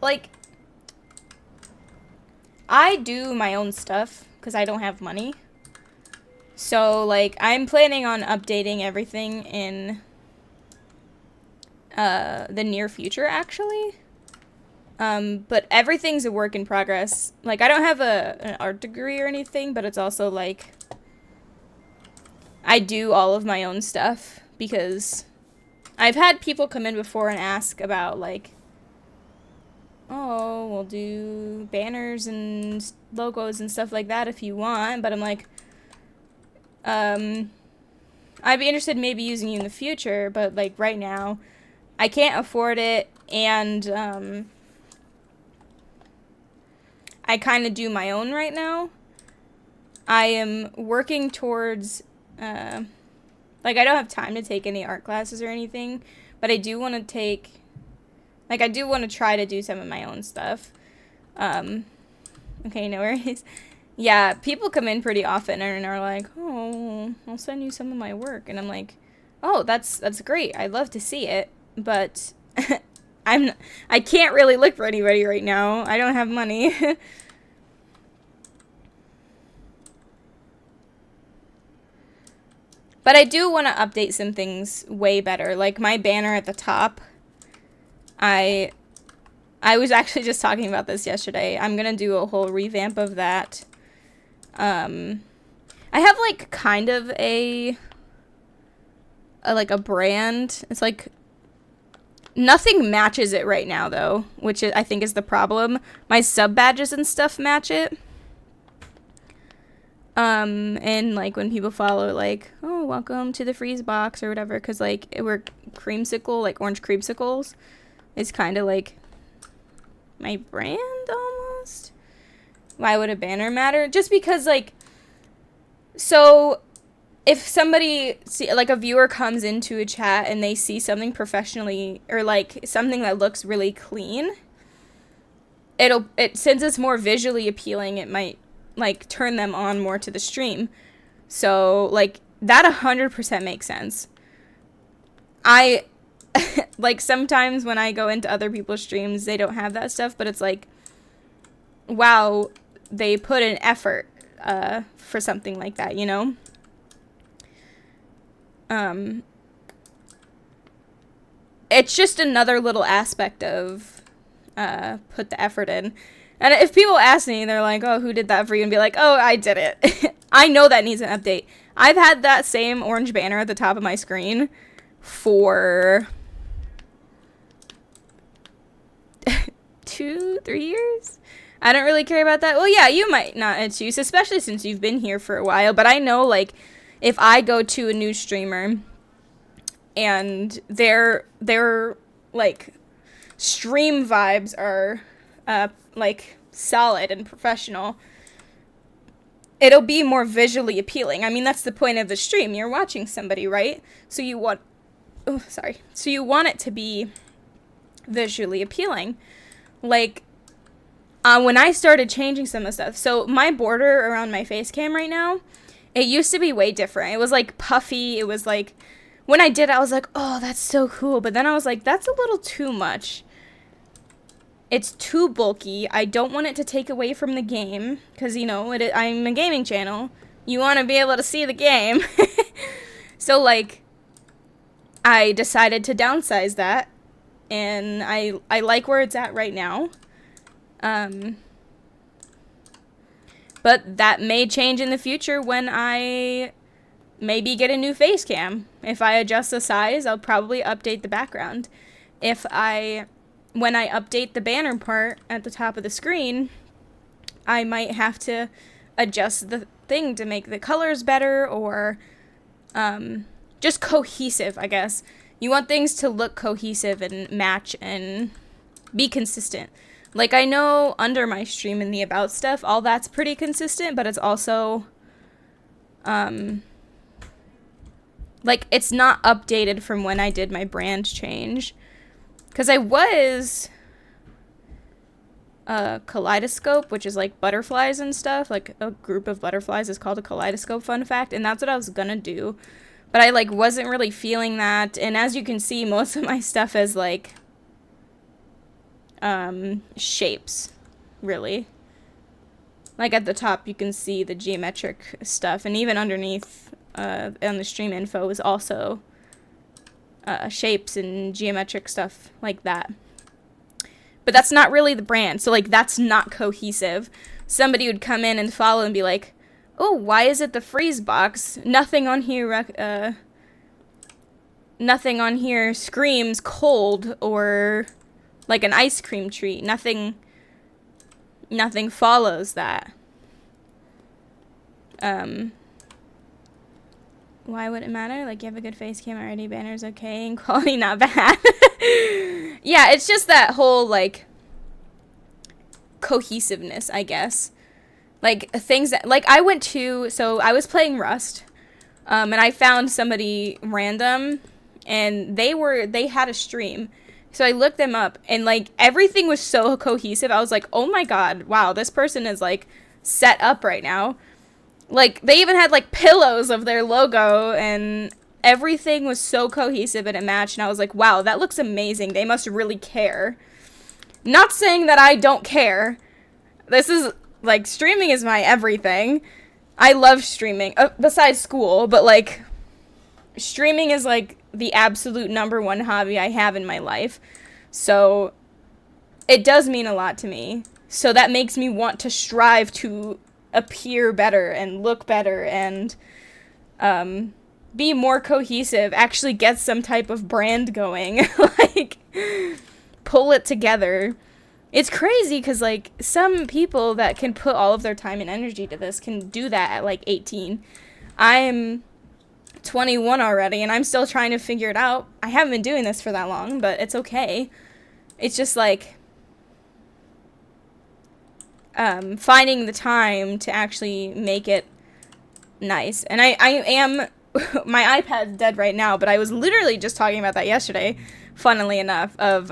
like, I do my own stuff because I don't have money. So, like, I'm planning on updating everything in the near future, actually. But everything's a work in progress. Like, I don't have an art degree or anything, but it's also, like, I do all of my own stuff because I've had people come in before and ask about, like, oh, we'll do banners and logos and stuff like that if you want, but I'm like, I'd be interested in maybe using you in the future, but, like, right now, I can't afford it, and, I kind of do my own right now. I am working towards, like, I don't have time to take any art classes or anything, but I do want to take, like, I do want to try to do some of my own stuff. Okay, no worries. Yeah, people come in pretty often and are like, oh, I'll send you some of my work. And I'm like, oh, that's great. I'd love to see it, but I can't really look for anybody right now. I don't have money. But I do want to update some things way better. Like my banner at the top. I was actually just talking about this yesterday. I'm going to do a whole revamp of that. I have like kind of a brand. It's like nothing matches it right now though, which I think is the problem. My sub badges and stuff match it. And like when people follow like, oh, welcome to the freeze box or whatever, because like we're creamsicle, like orange creamsicles is kind of like my brand almost. Why would a banner matter? Just because like, so if somebody like a viewer comes into a chat and they see something professionally or like something that looks really clean, since it's more visually appealing, it might like turn them on more to the stream. So like that 100% makes sense. I like sometimes when I go into other people's streams, they don't have that stuff, but it's like, wow, they put an effort for something like that, you know? It's just another little aspect of put the effort in. And if people ask me, they're like, oh, who did that for you? And be like, oh, I did it. I know that needs an update. I've had that same orange banner at the top of my screen for 2-3 years. I don't really care about that. Well, yeah, you might not it's use, especially since you've been here for a while. But I know, like, if I go to a new streamer and their like, stream vibes are like solid and professional, it'll be more visually appealing. I mean, that's the point of the stream. You're watching somebody, right? So you want so you want it to be visually appealing. Like when I started changing some of the stuff, so my border around my face cam right now, it used to be way different. It was like puffy. It was like, when I did it, I was like, oh, that's so cool. But then I was like, that's a little too much. It's too bulky. I don't want it to take away from the game, because, you know, I'm a gaming channel. You want to be able to see the game. So, like, I decided to downsize that, and I like where it's at right now. But that may change in the future when I maybe get a new face cam. If I adjust the size, I'll probably update the background. When I update the banner part at the top of the screen, I might have to adjust the thing to make the colors better, or just cohesive, I guess. You want things to look cohesive and match and be consistent. Like, I know under my stream and the about stuff, all that's pretty consistent, but it's also, like, it's not updated from when I did my brand change. Because I was a kaleidoscope, which is like butterflies and stuff. Like, a group of butterflies is called a kaleidoscope, fun fact. And that's what I was gonna do. But I, like, wasn't really feeling that. And as you can see, most of my stuff is, like, shapes, really. Like, at the top, you can see the geometric stuff. And even underneath, on the stream info is also shapes and geometric stuff like that. But that's not really the brand. So, like, that's not cohesive. Somebody would come in and follow and be like, oh, why is it the freeze box? Nothing on here screams cold or like an ice cream treat. Nothing follows that. Why would it matter? Like, you have a good face cam already, banner's okay, and quality not bad. Yeah, it's just that whole, like, cohesiveness, I guess. Like, things that, like, I was playing Rust, and I found somebody random, and they had a stream. So I looked them up, and, like, everything was so cohesive. I was like, oh my god, wow, this person is, like, set up right now. Like, they even had, like, pillows of their logo, and everything was so cohesive and it matched, and I was like, wow, that looks amazing. They must really care. Not saying that I don't care. This is, like, streaming is my everything. I love streaming, besides school, but, like, streaming is, like, the absolute #1 hobby I have in my life. So, it does mean a lot to me. So that makes me want to strive to appear better and look better and be more cohesive, actually get some type of brand going, like, pull it together. It's crazy because, like, some people that can put all of their time and energy to this can do that at, like, 18. I'm 21 already, and I'm still trying to figure it out. I haven't been doing this for that long, but it's okay. It's just, like, finding the time to actually make it nice. And I am, my iPad's dead right now, but I was literally just talking about that yesterday, funnily enough, of,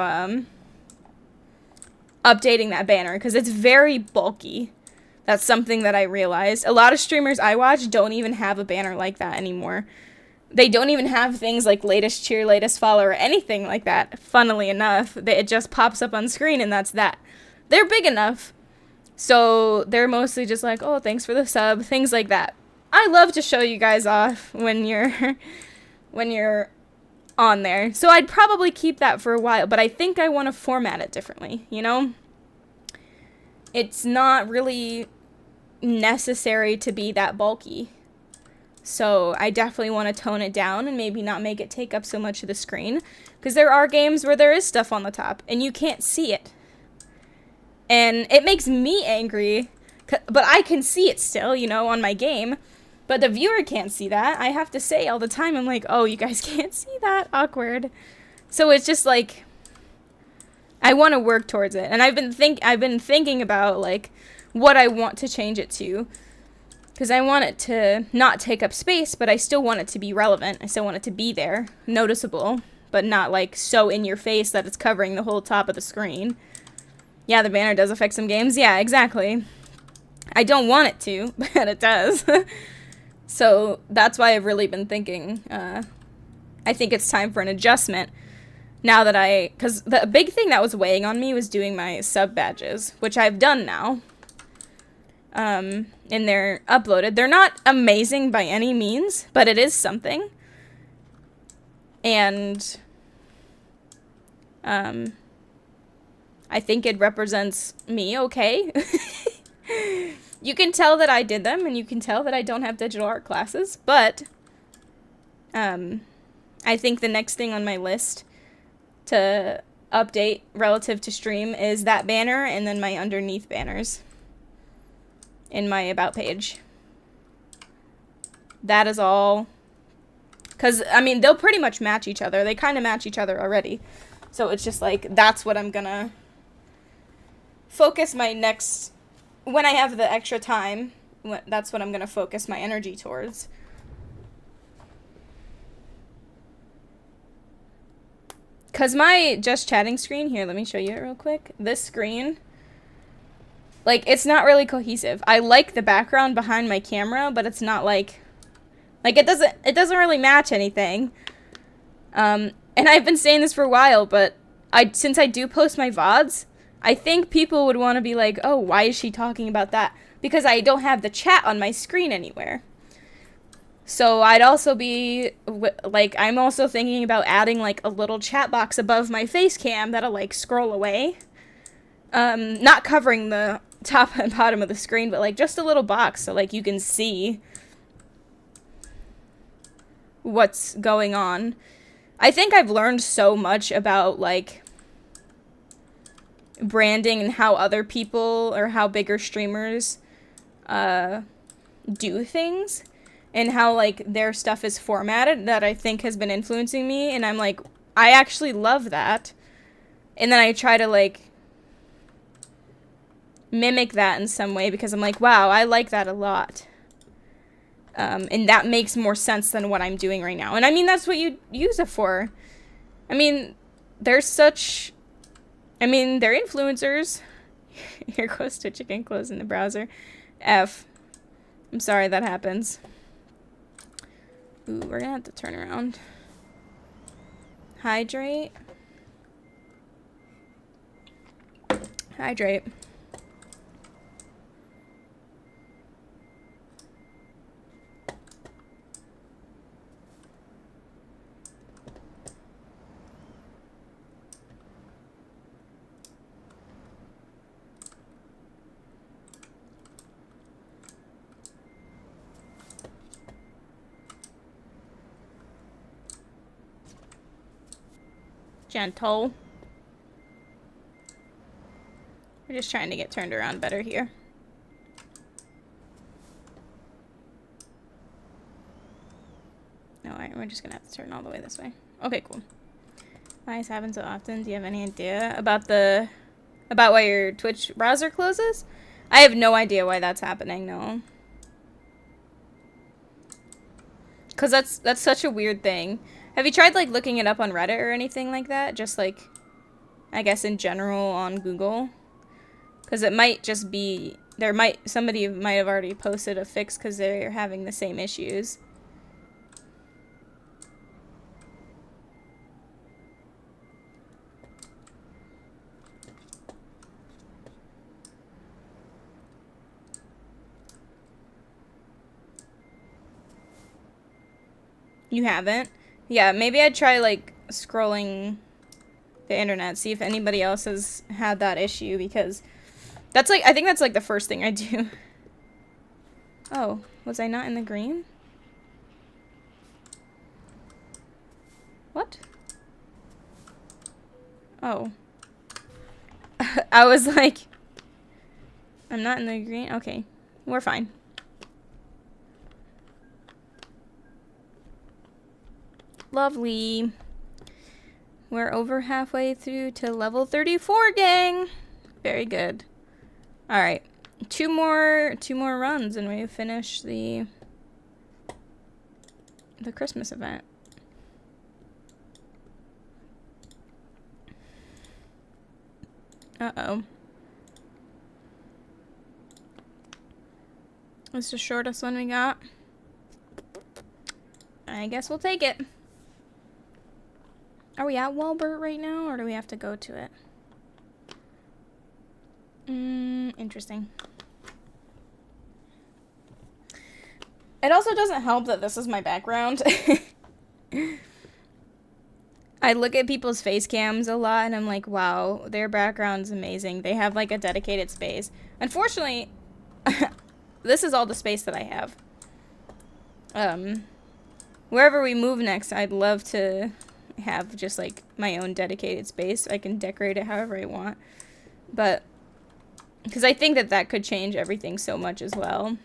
updating that banner, because it's very bulky. That's something that I realized. A lot of streamers I watch don't even have a banner like that anymore. They don't even have things like latest cheer, latest follow, or anything like that, funnily enough. It just pops up on screen and that's that. They're big enough, so they're mostly just like, oh, thanks for the sub, things like that. I love to show you guys off when you're on there. So I'd probably keep that for a while, but I think I want to format it differently, you know? It's not really necessary to be that bulky. So I definitely want to tone it down and maybe not make it take up so much of the screen. Because there are games where there is stuff on the top and you can't see it. And it makes me angry, but I can see it still, you know, on my game. But the viewer can't see that. I have to say all the time, I'm like, oh, you guys can't see that? Awkward. So it's just like, I want to work towards it. And I've been thinking about, like, what I want to change it to. Because I want it to not take up space, but I still want it to be relevant. I still want it to be there, noticeable, but not, like, so in your face that it's covering the whole top of the screen. Yeah, the banner does affect some games. Yeah, exactly. I don't want it to, but it does. So that's why I've really been thinking, I think it's time for an adjustment. Now that because the big thing that was weighing on me was doing my sub badges, which I've done now. And they're uploaded. They're not amazing by any means, but it is something. And I think it represents me okay. You can tell that I did them, and you can tell that I don't have digital art classes, but I think the next thing on my list to update relative to stream is that banner and then my underneath banners in my about page. That is all. Because, I mean, they'll pretty much match each other. They kind of match each other already. So it's just like, that's what I'm gonna focus my next, when I have the extra time, that's what I'm gonna focus my energy towards. Because my just chatting screen, here, let me show you it real quick. This screen, like, it's not really cohesive. I like the background behind my camera, but it's not like it doesn't really match anything. And I've been saying this for a while, but since I do post my VODs, I think people would want to be like, oh, why is she talking about that? Because I don't have the chat on my screen anywhere. So I'd also be, like, I'm also thinking about adding, like, a little chat box above my face cam that'll, like, scroll away. Not covering the top and bottom of the screen, but, like, just a little box so, like, you can see what's going on. I think I've learned so much about, like, branding and how other people or how bigger streamers do things and how, like, their stuff is formatted that I think has been influencing me, and I'm like, I actually love that. And then I try to, like, mimic that in some way because I'm like, wow, I like that a lot. And that makes more sense than what I'm doing right now. And I mean, that's what you use it for. I mean, they're influencers. Here goes to chicken close in the browser. I'm sorry that happens. Ooh, we're gonna have to turn around. Hydrate. Hydrate. Gentle. We're just trying to get turned around better here. No, we're just gonna have to turn all the way this way. Okay, cool. Why is happening so often? Do you have any idea about why your Twitch browser closes? I have no idea why that's happening, no. Cause that's such a weird thing. Have you tried, like, looking it up on Reddit or anything like that? Just, like, I guess in general on Google? Because it might just be, somebody might have already posted a fix because they're having the same issues. You haven't? Yeah, maybe I'd try, like, scrolling the internet, see if anybody else has had that issue, because that's, like, I think that's, like, the first thing I do. Oh, was I not in the green? What? Oh. I was like, I'm not in the green? Okay, we're fine. Lovely. We're over halfway through to level 34, gang. Very good. All right, two more runs, and we finish the Christmas event. Uh-oh. It's the shortest one we got. I guess we'll take it. Are we at Walbert right now, or do we have to go to it? Interesting. It also doesn't help that this is my background. I look at people's face cams a lot, and I'm like, wow, their background's amazing. They have, like, a dedicated space. Unfortunately, this is all the space that I have. Wherever we move next, I'd love to have just, like, my own dedicated space. I can decorate it however I want. But, because I think that that could change everything so much as well.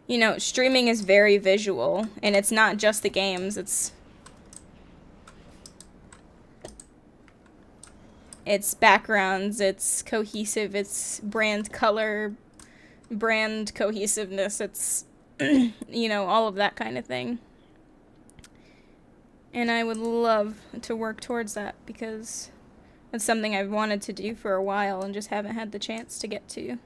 You know, streaming is very visual, and it's not just the games, it's backgrounds, it's cohesive, it's brand color, brand cohesiveness, it's, you know, all of that kind of thing. And I would love to work towards that, because that's something I've wanted to do for a while and just haven't had the chance to get to.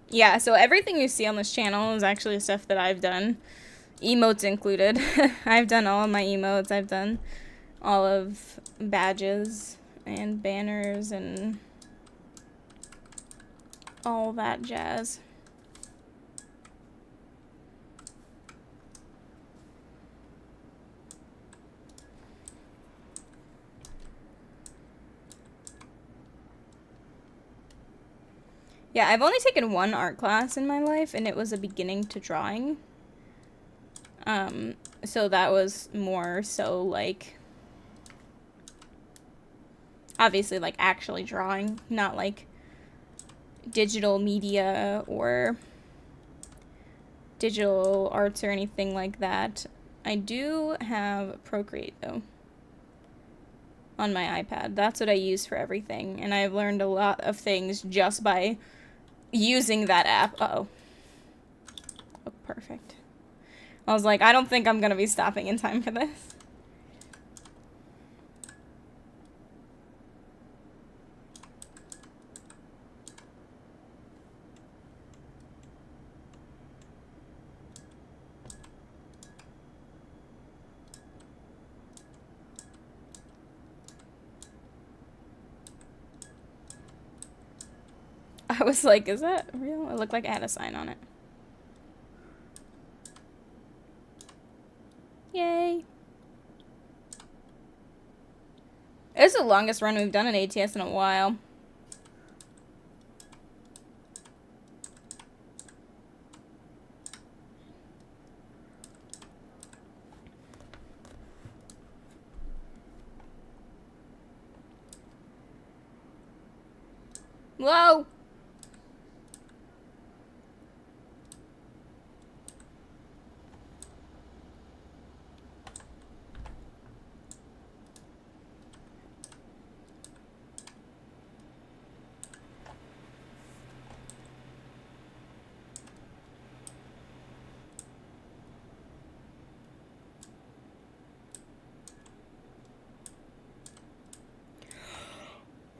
Yeah, so everything you see on this channel is actually stuff that I've done. Emotes included. I've done all of my emotes. I've done all of badges and banners and all that jazz. Yeah, I've only taken one art class in my life, and it was a beginning to drawing. So that was more so, like, obviously, like, actually drawing, not, like, digital media or digital arts or anything like that. I do have Procreate, though, on my iPad. That's what I use for everything, and I've learned a lot of things just by using that app. Uh-oh. Oh, perfect. I was like, I don't think I'm gonna be stopping in time for this. I was like, is that real? It looked like it had a sign on it. Yay. It's the longest run we've done at ATS in a while. Whoa!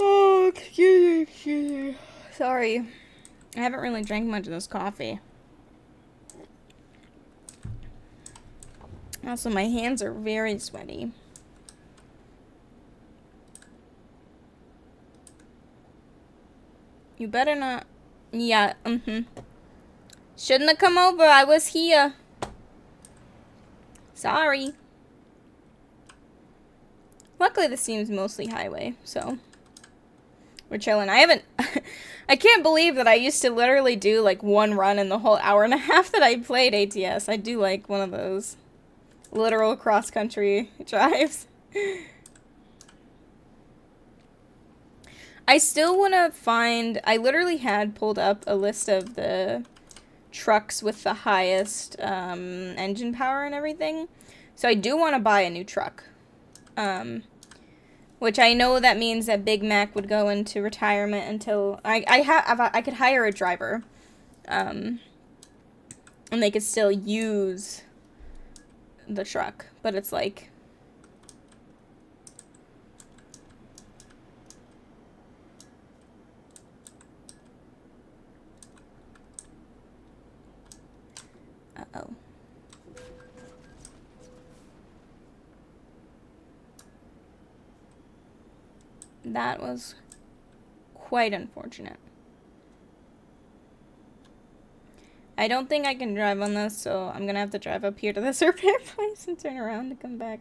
Oh, excuse me. Sorry. I haven't really drank much of this coffee. Also, my hands are very sweaty. You better not. Yeah, Shouldn't have come over. I was here. Sorry. Luckily, this seems mostly highway, so we're chilling. I haven't... I can't believe that I used to literally do, like, one run in the whole hour and a half that I played ATS. I do like one of those literal cross-country drives. I still want to find... I literally had pulled up a list of the trucks with the highest engine power and everything. So I do want to buy a new truck. Which I know that means that Big Mac would go into retirement until... I could hire a driver. And they could still use the truck, but it's like... Uh-oh. That was quite unfortunate. I don't think I can drive on this, so I'm gonna have to drive up here to this repair place and turn around to come back.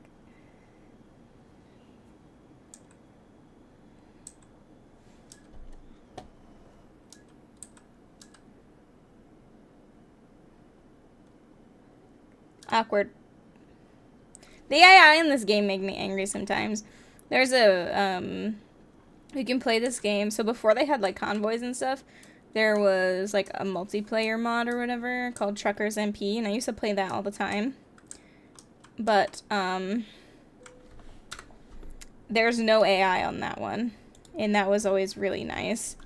Awkward. The AI in this game make me angry sometimes. There's a, you can play this game, so before they had, like, convoys and stuff, there was, like, a multiplayer mod or whatever called Truckers MP, and I used to play that all the time. But, there's no AI on that one, and that was always really nice.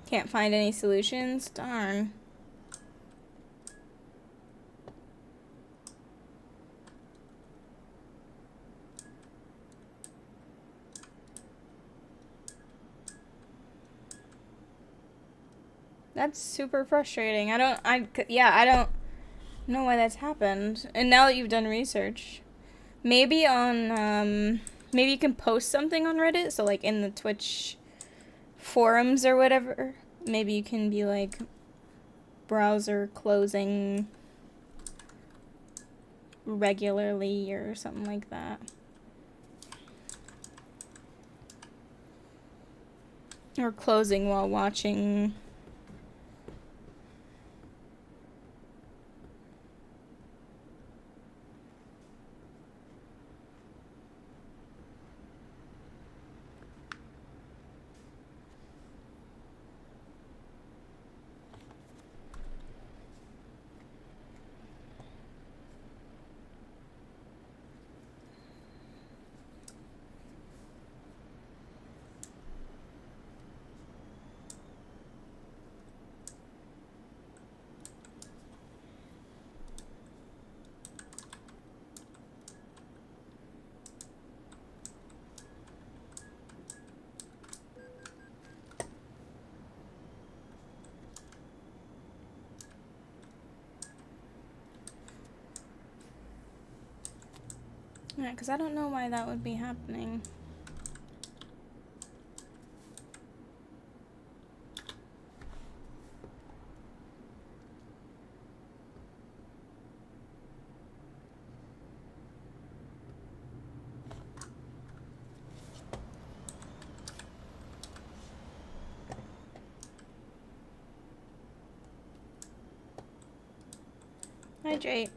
Can't find any solutions? Darn. That's super frustrating. I don't know why that's happened. And now that you've done research, maybe on, maybe you can post something on Reddit, so like in the Twitch forums or whatever, maybe you can be like, browser closing regularly or something like that. Or closing while watching. Yeah, because I don't know why that would be happening. Hydrate.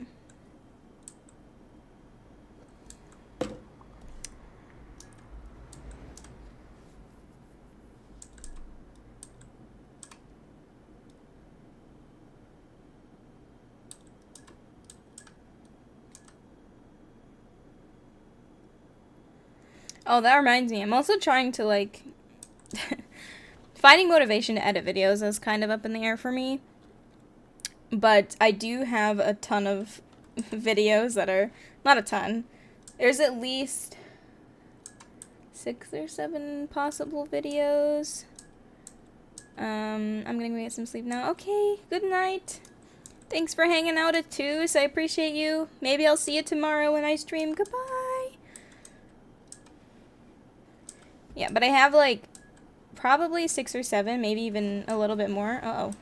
Oh, that reminds me. I'm also trying to, like... finding motivation to edit videos is kind of up in the air for me. But I do have a ton of videos that are... Not a ton. There's at least 6 or 7 possible videos. I'm gonna go get some sleep now. Okay, good night. Thanks for hanging out at 2, I appreciate you. Maybe I'll see you tomorrow when I stream. Goodbye! Yeah, but I have, like, probably 6 or 7, maybe even a little bit more. Uh-oh.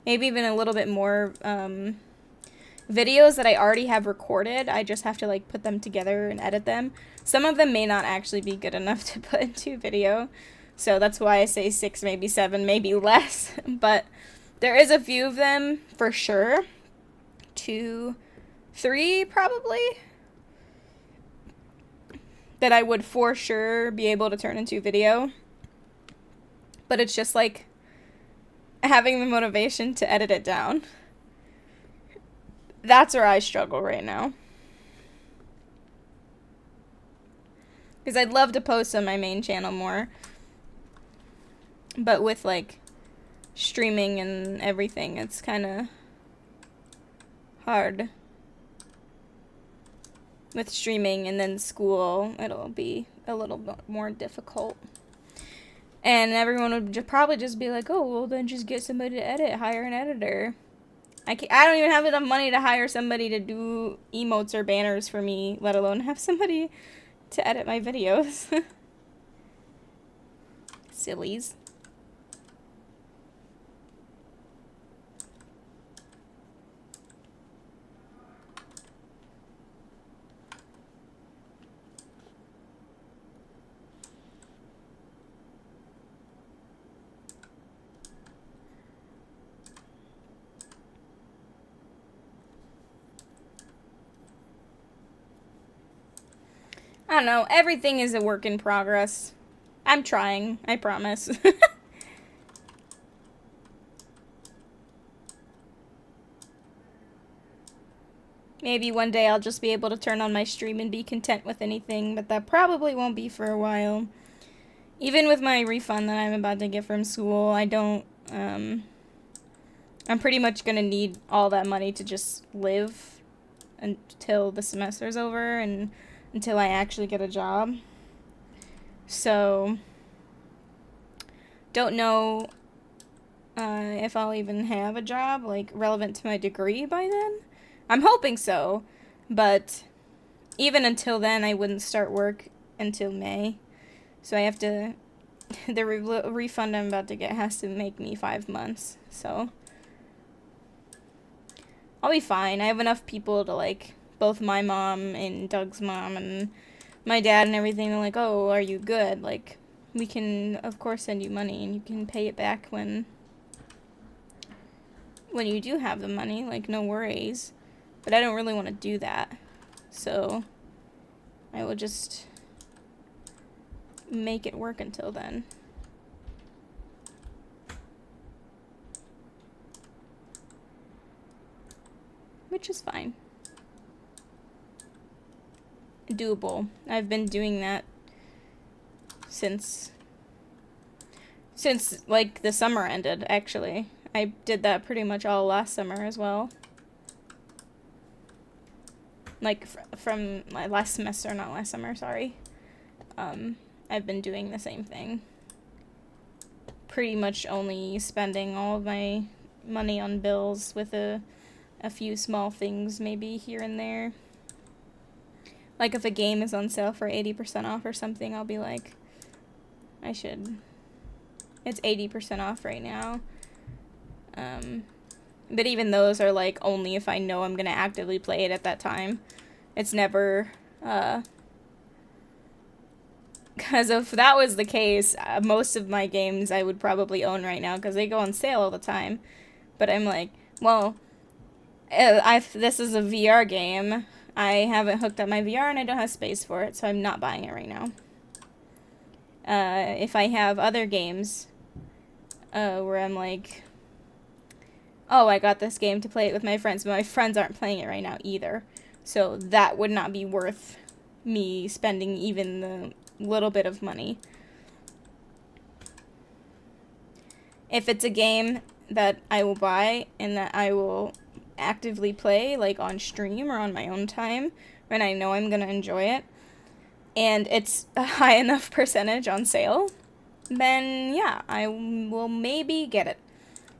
Maybe even a little bit more, videos that I already have recorded. I just have to, like, put them together and edit them. Some of them may not actually be good enough to put into video. So that's why I say 6, maybe 7, maybe less. But there is a few of them for sure. 2, 3 probably. That I would for sure be able to turn into video. But it's just like having the motivation to edit it down. That's where I struggle right now. Because I'd love to post on my main channel more. But with, like, streaming and everything. It's kind of hard. With streaming and then school, it'll be a little bit more difficult. And everyone would probably just be like, oh, well, then just get somebody to edit. Hire an editor. I don't even have enough money to hire somebody to do emotes or banners for me, let alone have somebody to edit my videos. Sillies. I don't know. Everything is a work in progress. I'm trying. I promise. Maybe one day I'll just be able to turn on my stream and be content with anything, but that probably won't be for a while. Even with my refund that I'm about to get from school, I don't, I'm pretty much gonna need all that money to just live until the semester's over and until I actually get a job. So, don't know if I'll even have a job, like, relevant to my degree by then. I'm hoping so, but even until then, I wouldn't start work until May. So I have to, the refund I'm about to get has to make me 5 months, so I'll be fine. I have enough people to, like, both my mom and Doug's mom and my dad and everything. They're like, oh, are you good? Like, we can, of course, send you money, and you can pay it back when you do have the money. Like, no worries. But I don't really want to do that. So, I will just make it work until then. Which is fine. Doable. I've been doing that since like the summer ended, actually. I did that pretty much all last summer as well. Like from my last semester, not last summer, sorry. I've been doing the same thing. Pretty much only spending all of my money on bills with a few small things maybe here and there. Like, if a game is on sale for 80% off or something, I'll be like, it's 80% off right now. But even those are, like, only if I know I'm gonna actively play it at that time. It's never, because if that was the case, most of my games I would probably own right now, because they go on sale all the time. But I'm like, well, this is a VR game. I haven't hooked up my VR and I don't have space for it, so I'm not buying it right now. If I have other games where I'm like, oh, I got this game to play it with my friends, but my friends aren't playing it right now either. So that would not be worth me spending even the little bit of money. If it's a game that I will buy and that I will actively play, like on stream or on my own time, when I know I'm gonna enjoy it, and it's a high enough percentage on sale, then yeah, I will maybe get it.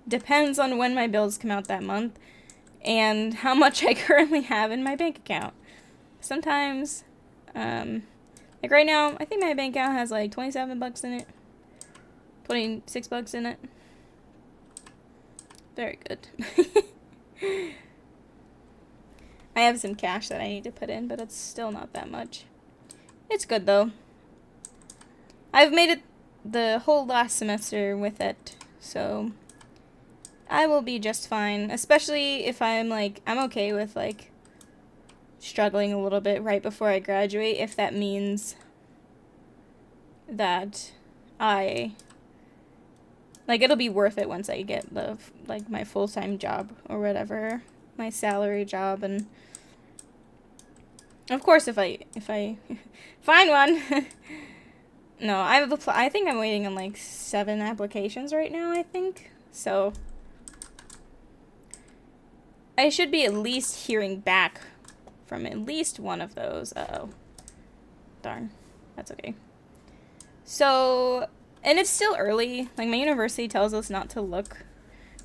Depends on when my bills come out that month and how much I currently have in my bank account. Sometimes, like right now, I think my bank account has like 27 bucks in it. 26 bucks in it. Very good. I have some cash that I need to put in, but it's still not that much. It's good though. I've made it the whole last semester with it, so I will be just fine. Especially if I'm okay with like struggling a little bit right before I graduate, if that means that it'll be worth it once I get my full-time job or whatever, my salary job, and of course if I find one. No, I think I'm waiting on like 7 applications right now, I think, So I should be at least hearing back from at least one of those. Uh-oh. Darn. That's okay. So, and it's still early. Like, my university tells us not to look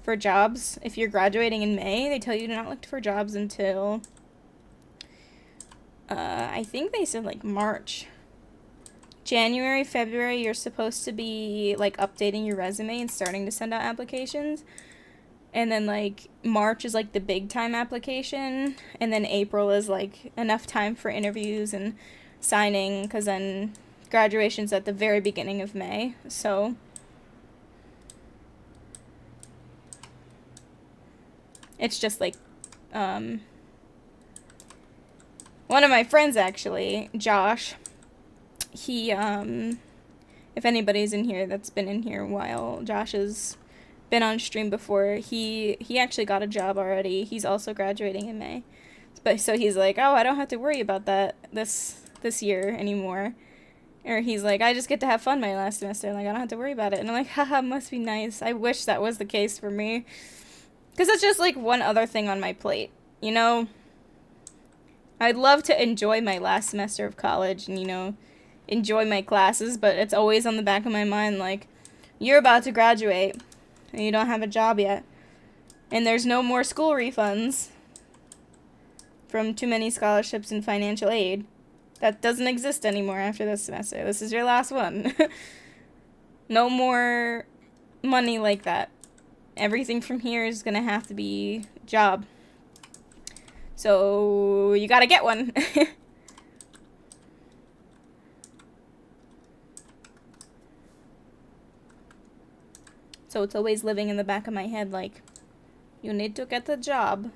for jobs. If you're graduating in May, they tell you to not look for jobs until, I think they said, like, March. January, February, you're supposed to be, like, updating your resume and starting to send out applications. And then, like, March is, like, the big time application. And then April is, like, enough time for interviews and signing, because then graduation's at the very beginning of May. So it's just, like, one of my friends, actually, Josh, he, if anybody's in here that's been in here a while, Josh has been on stream before. He actually got a job already. He's also graduating in May. But so he's like, oh, I don't have to worry about that this year anymore. Or he's like, I just get to have fun my last semester. Like, I don't have to worry about it. And I'm like, haha, must be nice. I wish that was the case for me. Because it's just, like, one other thing on my plate. You know? I'd love to enjoy my last semester of college and, you know, enjoy my classes. But it's always on the back of my mind, like, you're about to graduate. And you don't have a job yet. And there's no more school refunds from too many scholarships and financial aid. That doesn't exist anymore after this semester. This is your last one. No more money like that. Everything from here is gonna have to be job. So you gotta get one. So it's always living in the back of my head, like, you need to get a job.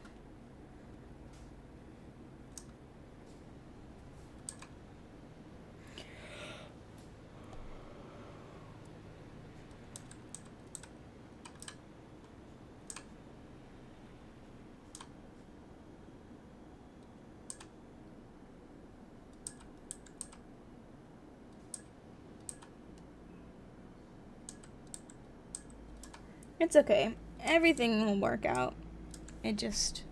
It's okay. Everything will work out. It just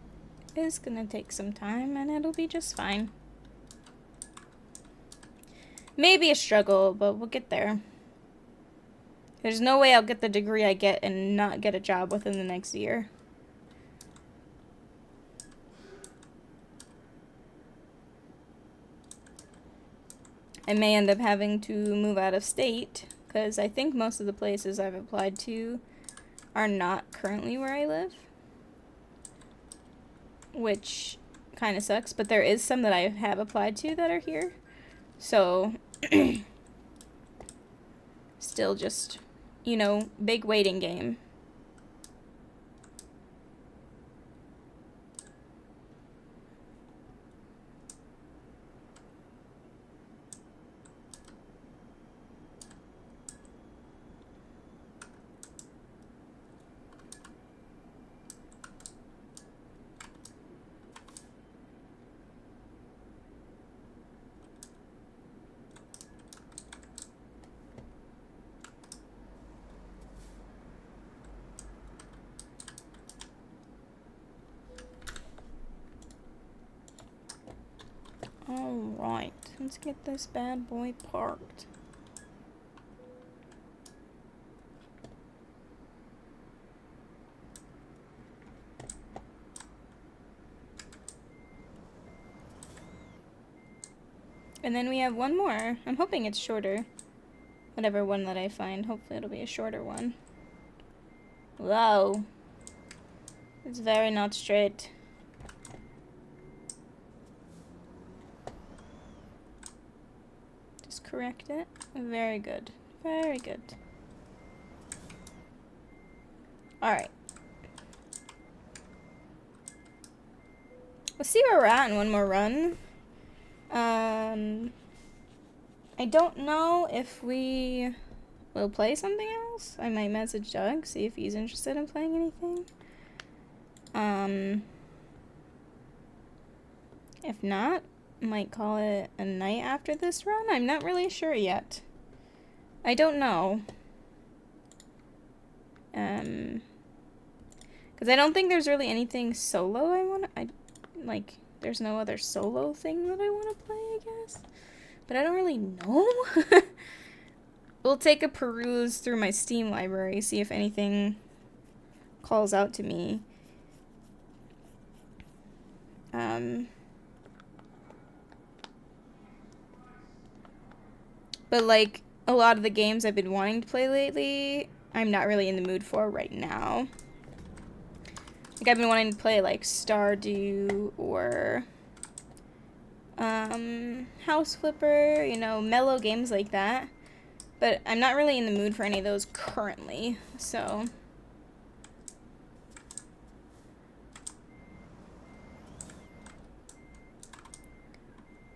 is gonna take some time, and it'll be just fine. Maybe a struggle, but we'll get there. There's no way I'll get the degree I get and not get a job within the next year. I may end up having to move out of state, because I think most of the places I've applied to are not currently where I live, which kind of sucks, but there is some that I have applied to that are here, so still just, you know, big waiting game. Alright, let's get this bad boy parked. And then we have one more. I'm hoping it's shorter. Whatever one that I find, hopefully it'll be a shorter one. Whoa. It's very not straight. Correct it. Very good. Very good. Alright. Let's see where we're at in one more run. I don't know if we will play something else. I might message Doug, see if he's interested in playing anything. If not, might call it a night after this run. I'm not really sure yet. I don't know. Because I don't think there's really anything solo there's no other solo thing that I want to play, I guess. But I don't really know. We'll take a peruse through my Steam library, see if anything calls out to me. But like a lot of the games I've been wanting to play lately, I'm not really in the mood for right now. Like I've been wanting to play like Stardew or House Flipper, you know, mellow games like that. But I'm not really in the mood for any of those currently, so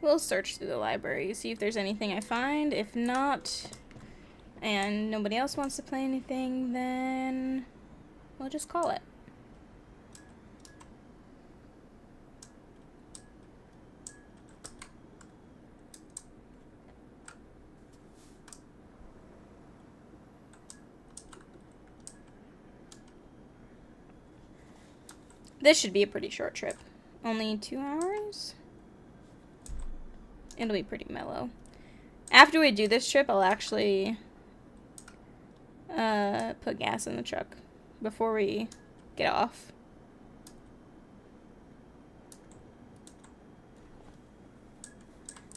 we'll search through the library, see if there's anything I find. If not, and nobody else wants to play anything, then we'll just call it. This should be a pretty short trip. Only 2 hours? It'll be pretty mellow. After we do this trip, I'll actually put gas in the truck before we get off.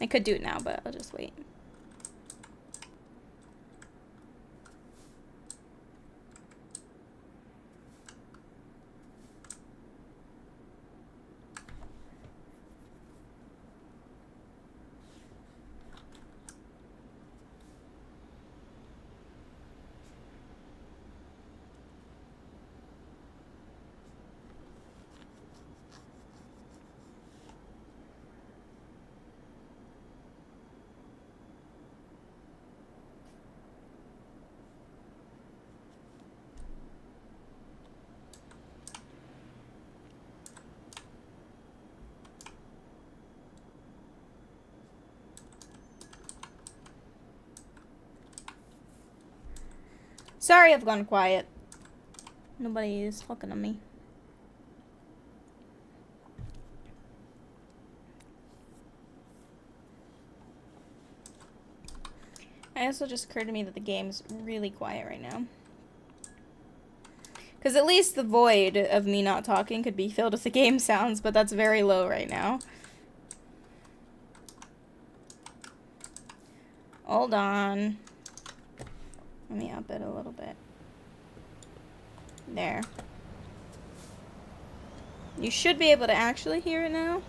I could do it now, but I'll just wait. Sorry I've gone quiet. Nobody is fucking on me. It also just occurred to me that the game's really quiet right now. Because at least the void of me not talking could be filled with the game sounds, but that's very low right now. Hold on. Let me up it a little bit. There. You should be able to actually hear it now.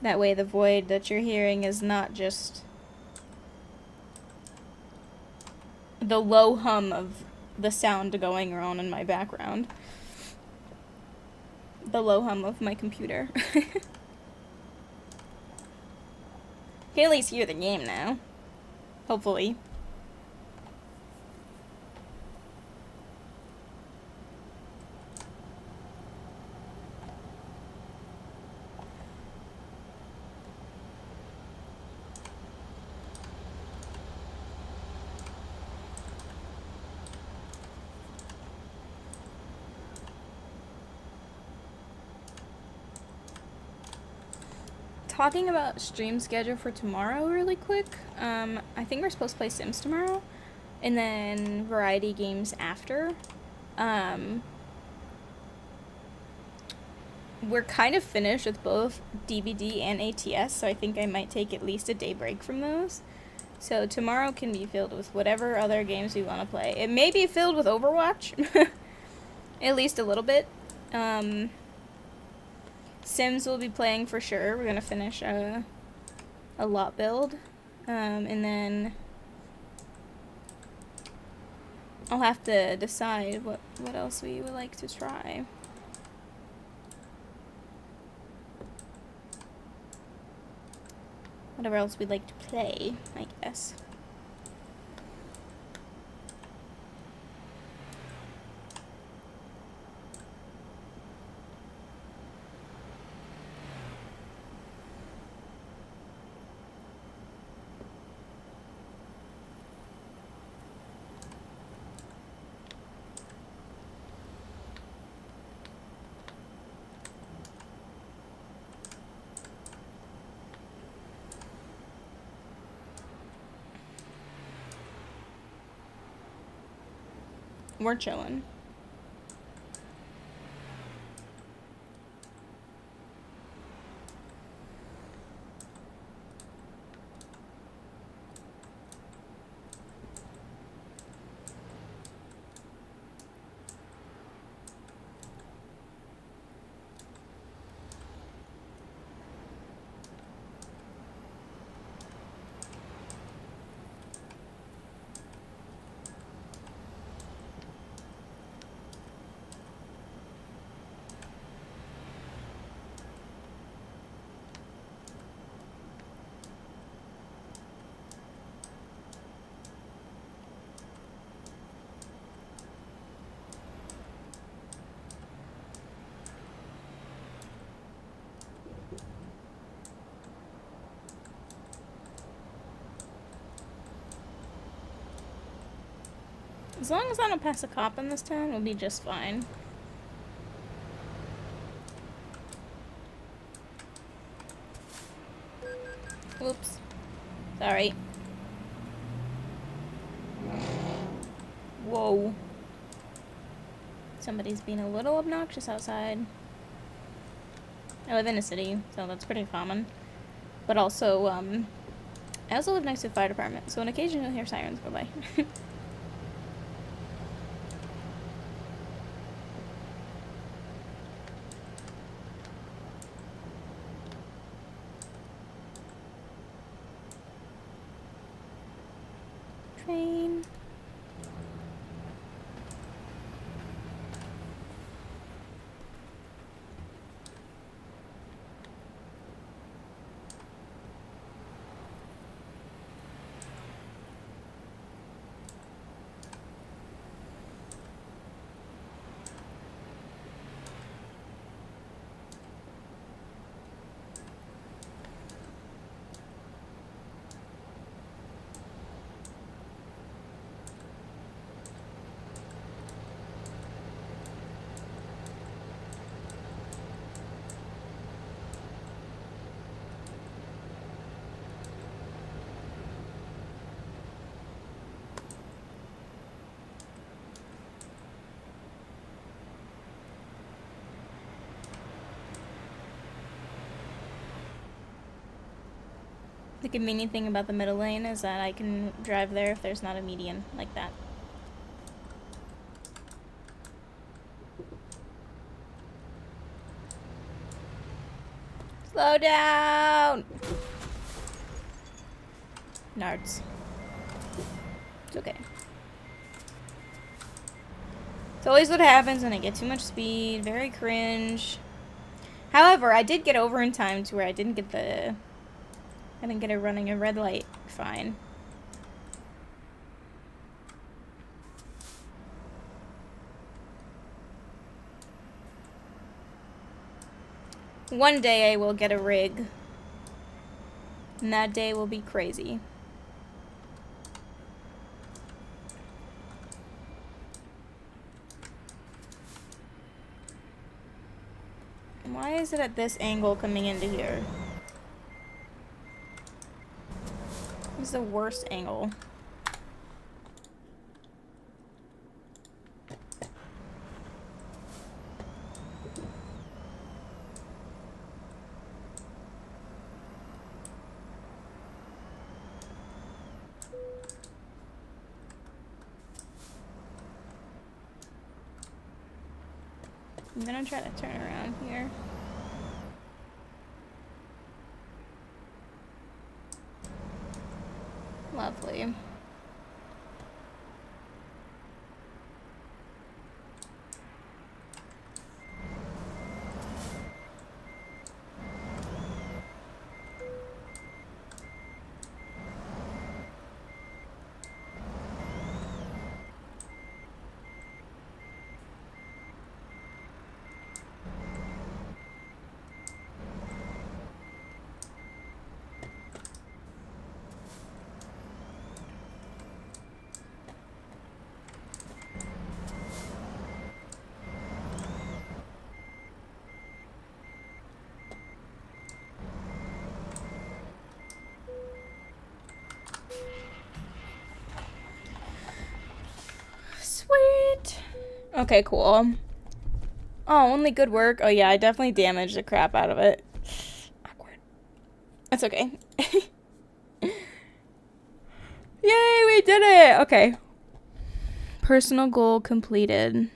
That way the void that you're hearing is not just the low hum of the sound going on in my background. The low hum of my computer. You can at least hear the game now. Hopefully. Talking about stream schedule for tomorrow really quick. I think we're supposed to play Sims tomorrow. And then variety games after. We're kind of finished with both DVD and ATS, so I think I might take at least a day break from those. So tomorrow can be filled with whatever other games we want to play. It may be filled with Overwatch. At least a little bit. Sims will be playing for sure. We're gonna finish a lot build. And then I'll have to decide what else we would like to try. Whatever else we'd like to play, I guess. We're chilling. As long as I don't pass a cop in this town, we'll be just fine. Oops. Sorry. Whoa. Somebody's being a little obnoxious outside. I live in a city, so that's pretty common. But also, I also live next to a fire department, so on occasion you'll hear sirens go by. Train. The convenient thing about the middle lane is that I can drive there if there's not a median like that. Slow down! Nards. It's okay. It's always what happens when I get too much speed. Very cringe. However, I did get over in time to where I didn't get it running a red light. Fine. One day I will get a rig. And that day will be crazy. Why is it at this angle coming into here? This is the worst angle. I'm gonna try to turn around here. Lovely. Okay, cool. Oh, only good work. Oh yeah, I definitely damaged the crap out of it. Awkward. That's okay. Yay, we did it! Okay. Personal goal completed.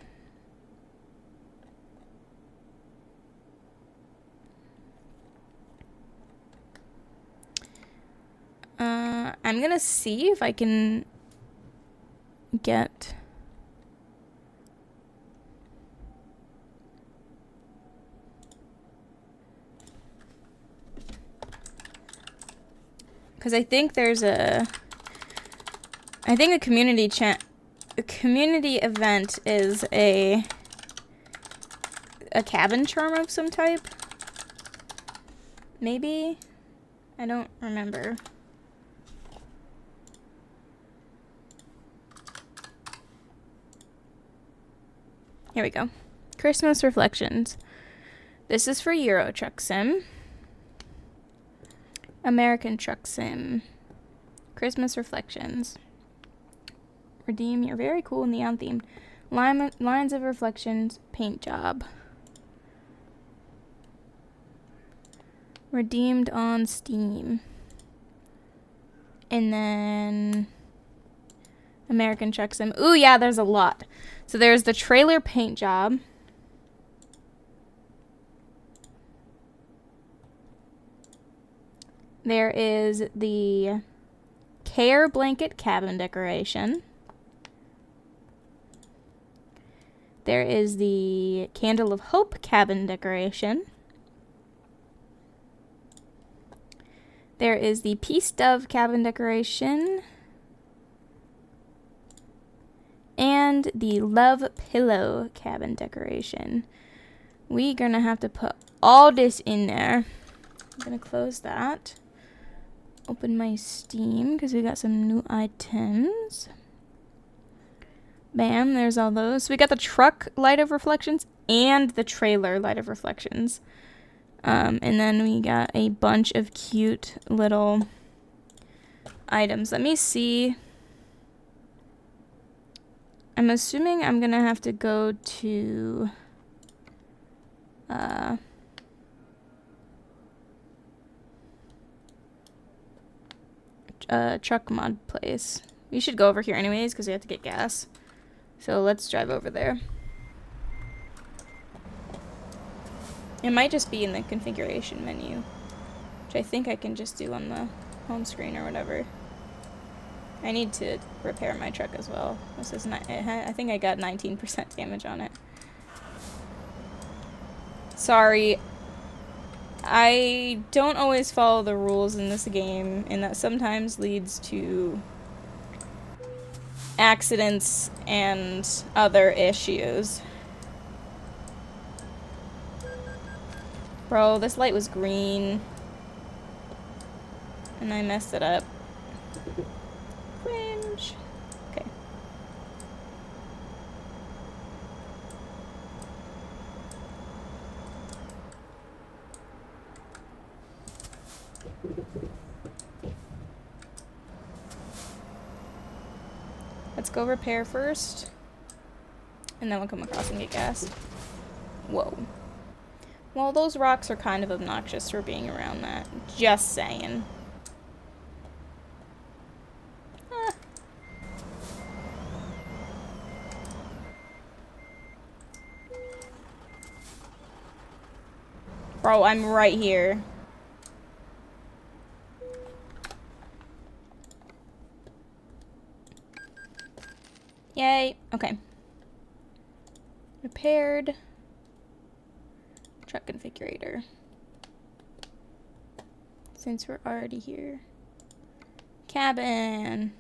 I'm gonna see if I can get... Because I think there's a... I think a community event is a cabin charm of some type. Maybe? I don't remember. Here we go. Christmas Reflections. This is for Euro Truck Sim. American Truck Sim. Christmas Reflections. Redeem your very cool neon themed lines of reflections paint job. Redeemed on Steam. And then American Truck Sim. Ooh, yeah, there's a lot. So there's the trailer paint job. There is the Care Blanket cabin decoration. There is the Candle of Hope cabin decoration. There is the Peace Dove cabin decoration. And the Love Pillow cabin decoration. We're gonna have to put all this in there. I'm gonna close that. Open my Steam because we got some new items. Bam, there's all those. So we got the truck light of reflections and the trailer light of reflections. And then we got a bunch of cute little items. Let me see. I'm assuming I'm gonna have to go to truck mod place. We should go over here anyways because we have to get gas. So let's drive over there. It might just be in the configuration menu, which I think I can just do on the home screen or whatever. I need to repair my truck as well. This is not, I think I got 19% damage on it. Sorry. I don't always follow the rules in this game, and that sometimes leads to accidents and other issues. Bro, this light was green, and I messed it up. Cringe. Okay. Let's go repair first, and then we'll come across and get gas. Whoa. Well, those rocks are kind of obnoxious for being around that. Just saying. Ah. Bro, I'm right here. Yay. Okay. Repaired. Truck configurator. Since we're already here. Cabin.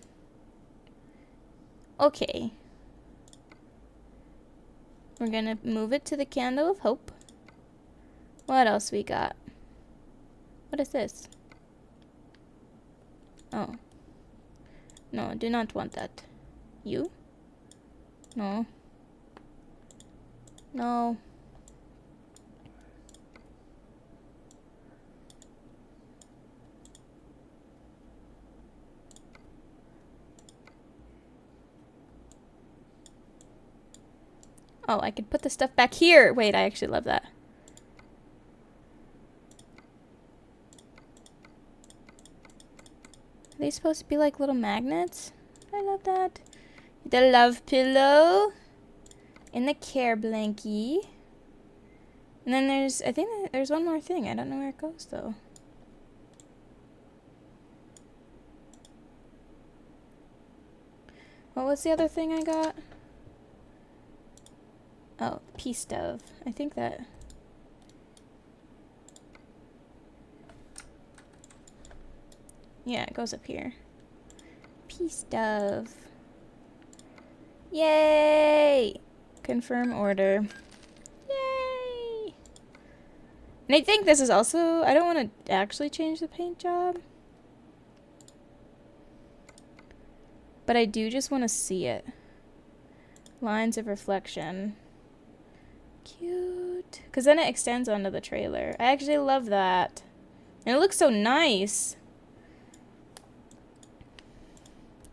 Okay. We're gonna move it to the Candle of Hope. What else we got? What is this? Oh. No, I do not want that. You? No. No. Oh, I could put the stuff back here. Wait, I actually love that. Are they supposed to be like little magnets? I love that. The love pillow. And the care blankie. And then there's, I think there's one more thing. I don't know where it goes though. What was the other thing I got? Oh, peace dove. I think that... Yeah, it goes up here. Peace dove. Yay! Confirm order. Yay! And I think this is also... I don't want to actually change the paint job. But I do just want to see it. Lines of reflection. Cute. Because then it extends onto the trailer. I actually love that. And it looks so nice.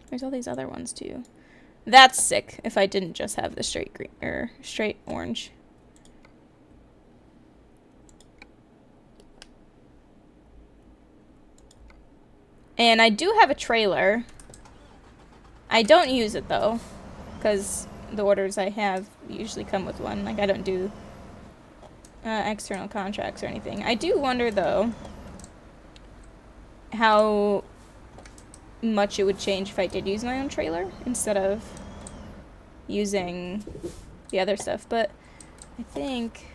There's all these other ones too. That's sick if I didn't just have the straight green or straight orange. And I do have a trailer. I don't use it though, because the orders I have usually come with one. Like I don't do external contracts or anything. I do wonder though how much it would change if I did use my own trailer instead of using the other stuff. But I think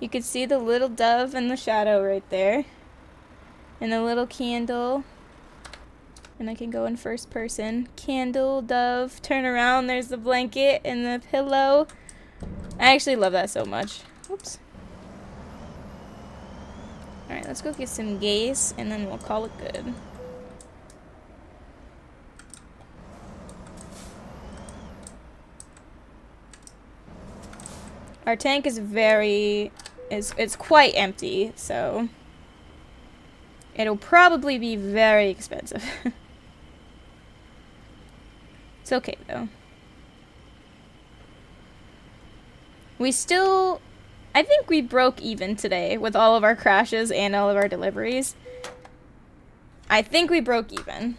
you could see the little dove in the shadow right there. And the little candle. And I can go in first person. Candle, dove, turn around. There's the blanket and the pillow. I actually love that so much. Oops. Alright, let's go get some gas and then we'll call it good. Our tank is it's quite empty, so it'll probably be very expensive. It's okay though. We still, I think we broke even today with all of our crashes and all of our deliveries. I think we broke even.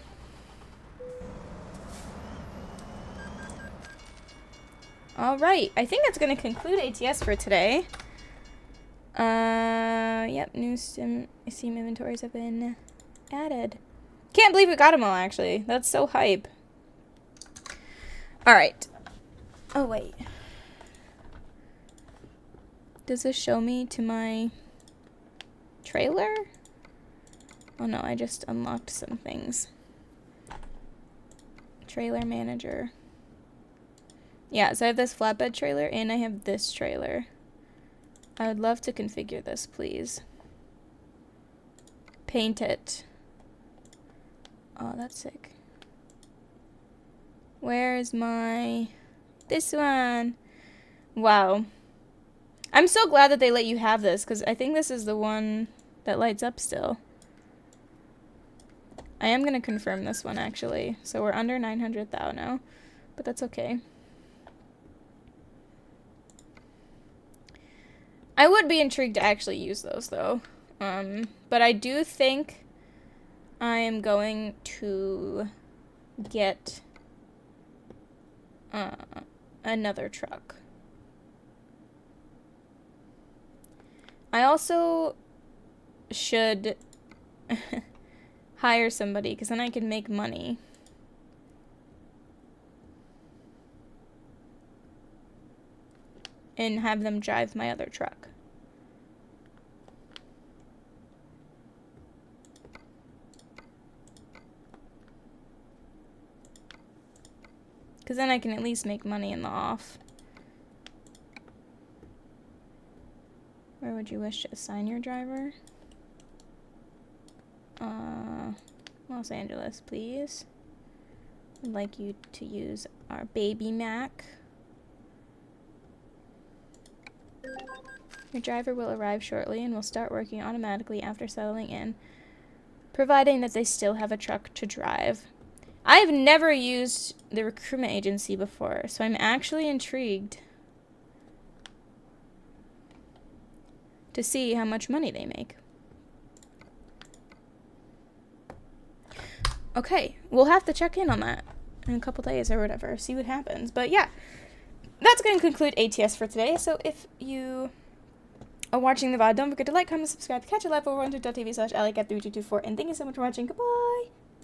Alright, I think that's going to conclude ATS for today. Yep, new Steam inventories have been added. Can't believe we got them all, actually. That's so hype. Alright. Oh, wait. Does this show me to my trailer? Oh, no, I just unlocked some things. Trailer manager. Yeah, so I have this flatbed trailer and I have this trailer. I would love to configure this, please. Paint it. Oh, that's sick. Where is my... This one. Wow. I'm so glad that they let you have this, because I think this is the one that lights up still. I am going to confirm this one, actually. So we're under 900,000 now, but that's okay. I would be intrigued to actually use those, though. But I do think I am going to get another truck. I also should hire somebody, because then I can make money. And have them drive my other truck. Because then I can at least make money in the off. Where would you wish to assign your driver? Los Angeles, please. I'd like you to use our baby Mac. Your driver will arrive shortly and will start working automatically after settling in, providing that they still have a truck to drive. I've never used the recruitment agency before, so I'm actually intrigued to see how much money they make. Okay, we'll have to check in on that in a couple days or whatever, see what happens. But yeah, that's going to conclude ATS for today. So if you are watching the VOD, don't forget to like, comment, subscribe, catch a live over on twitch.tv/AllyKat3224. And thank you so much for watching. Goodbye!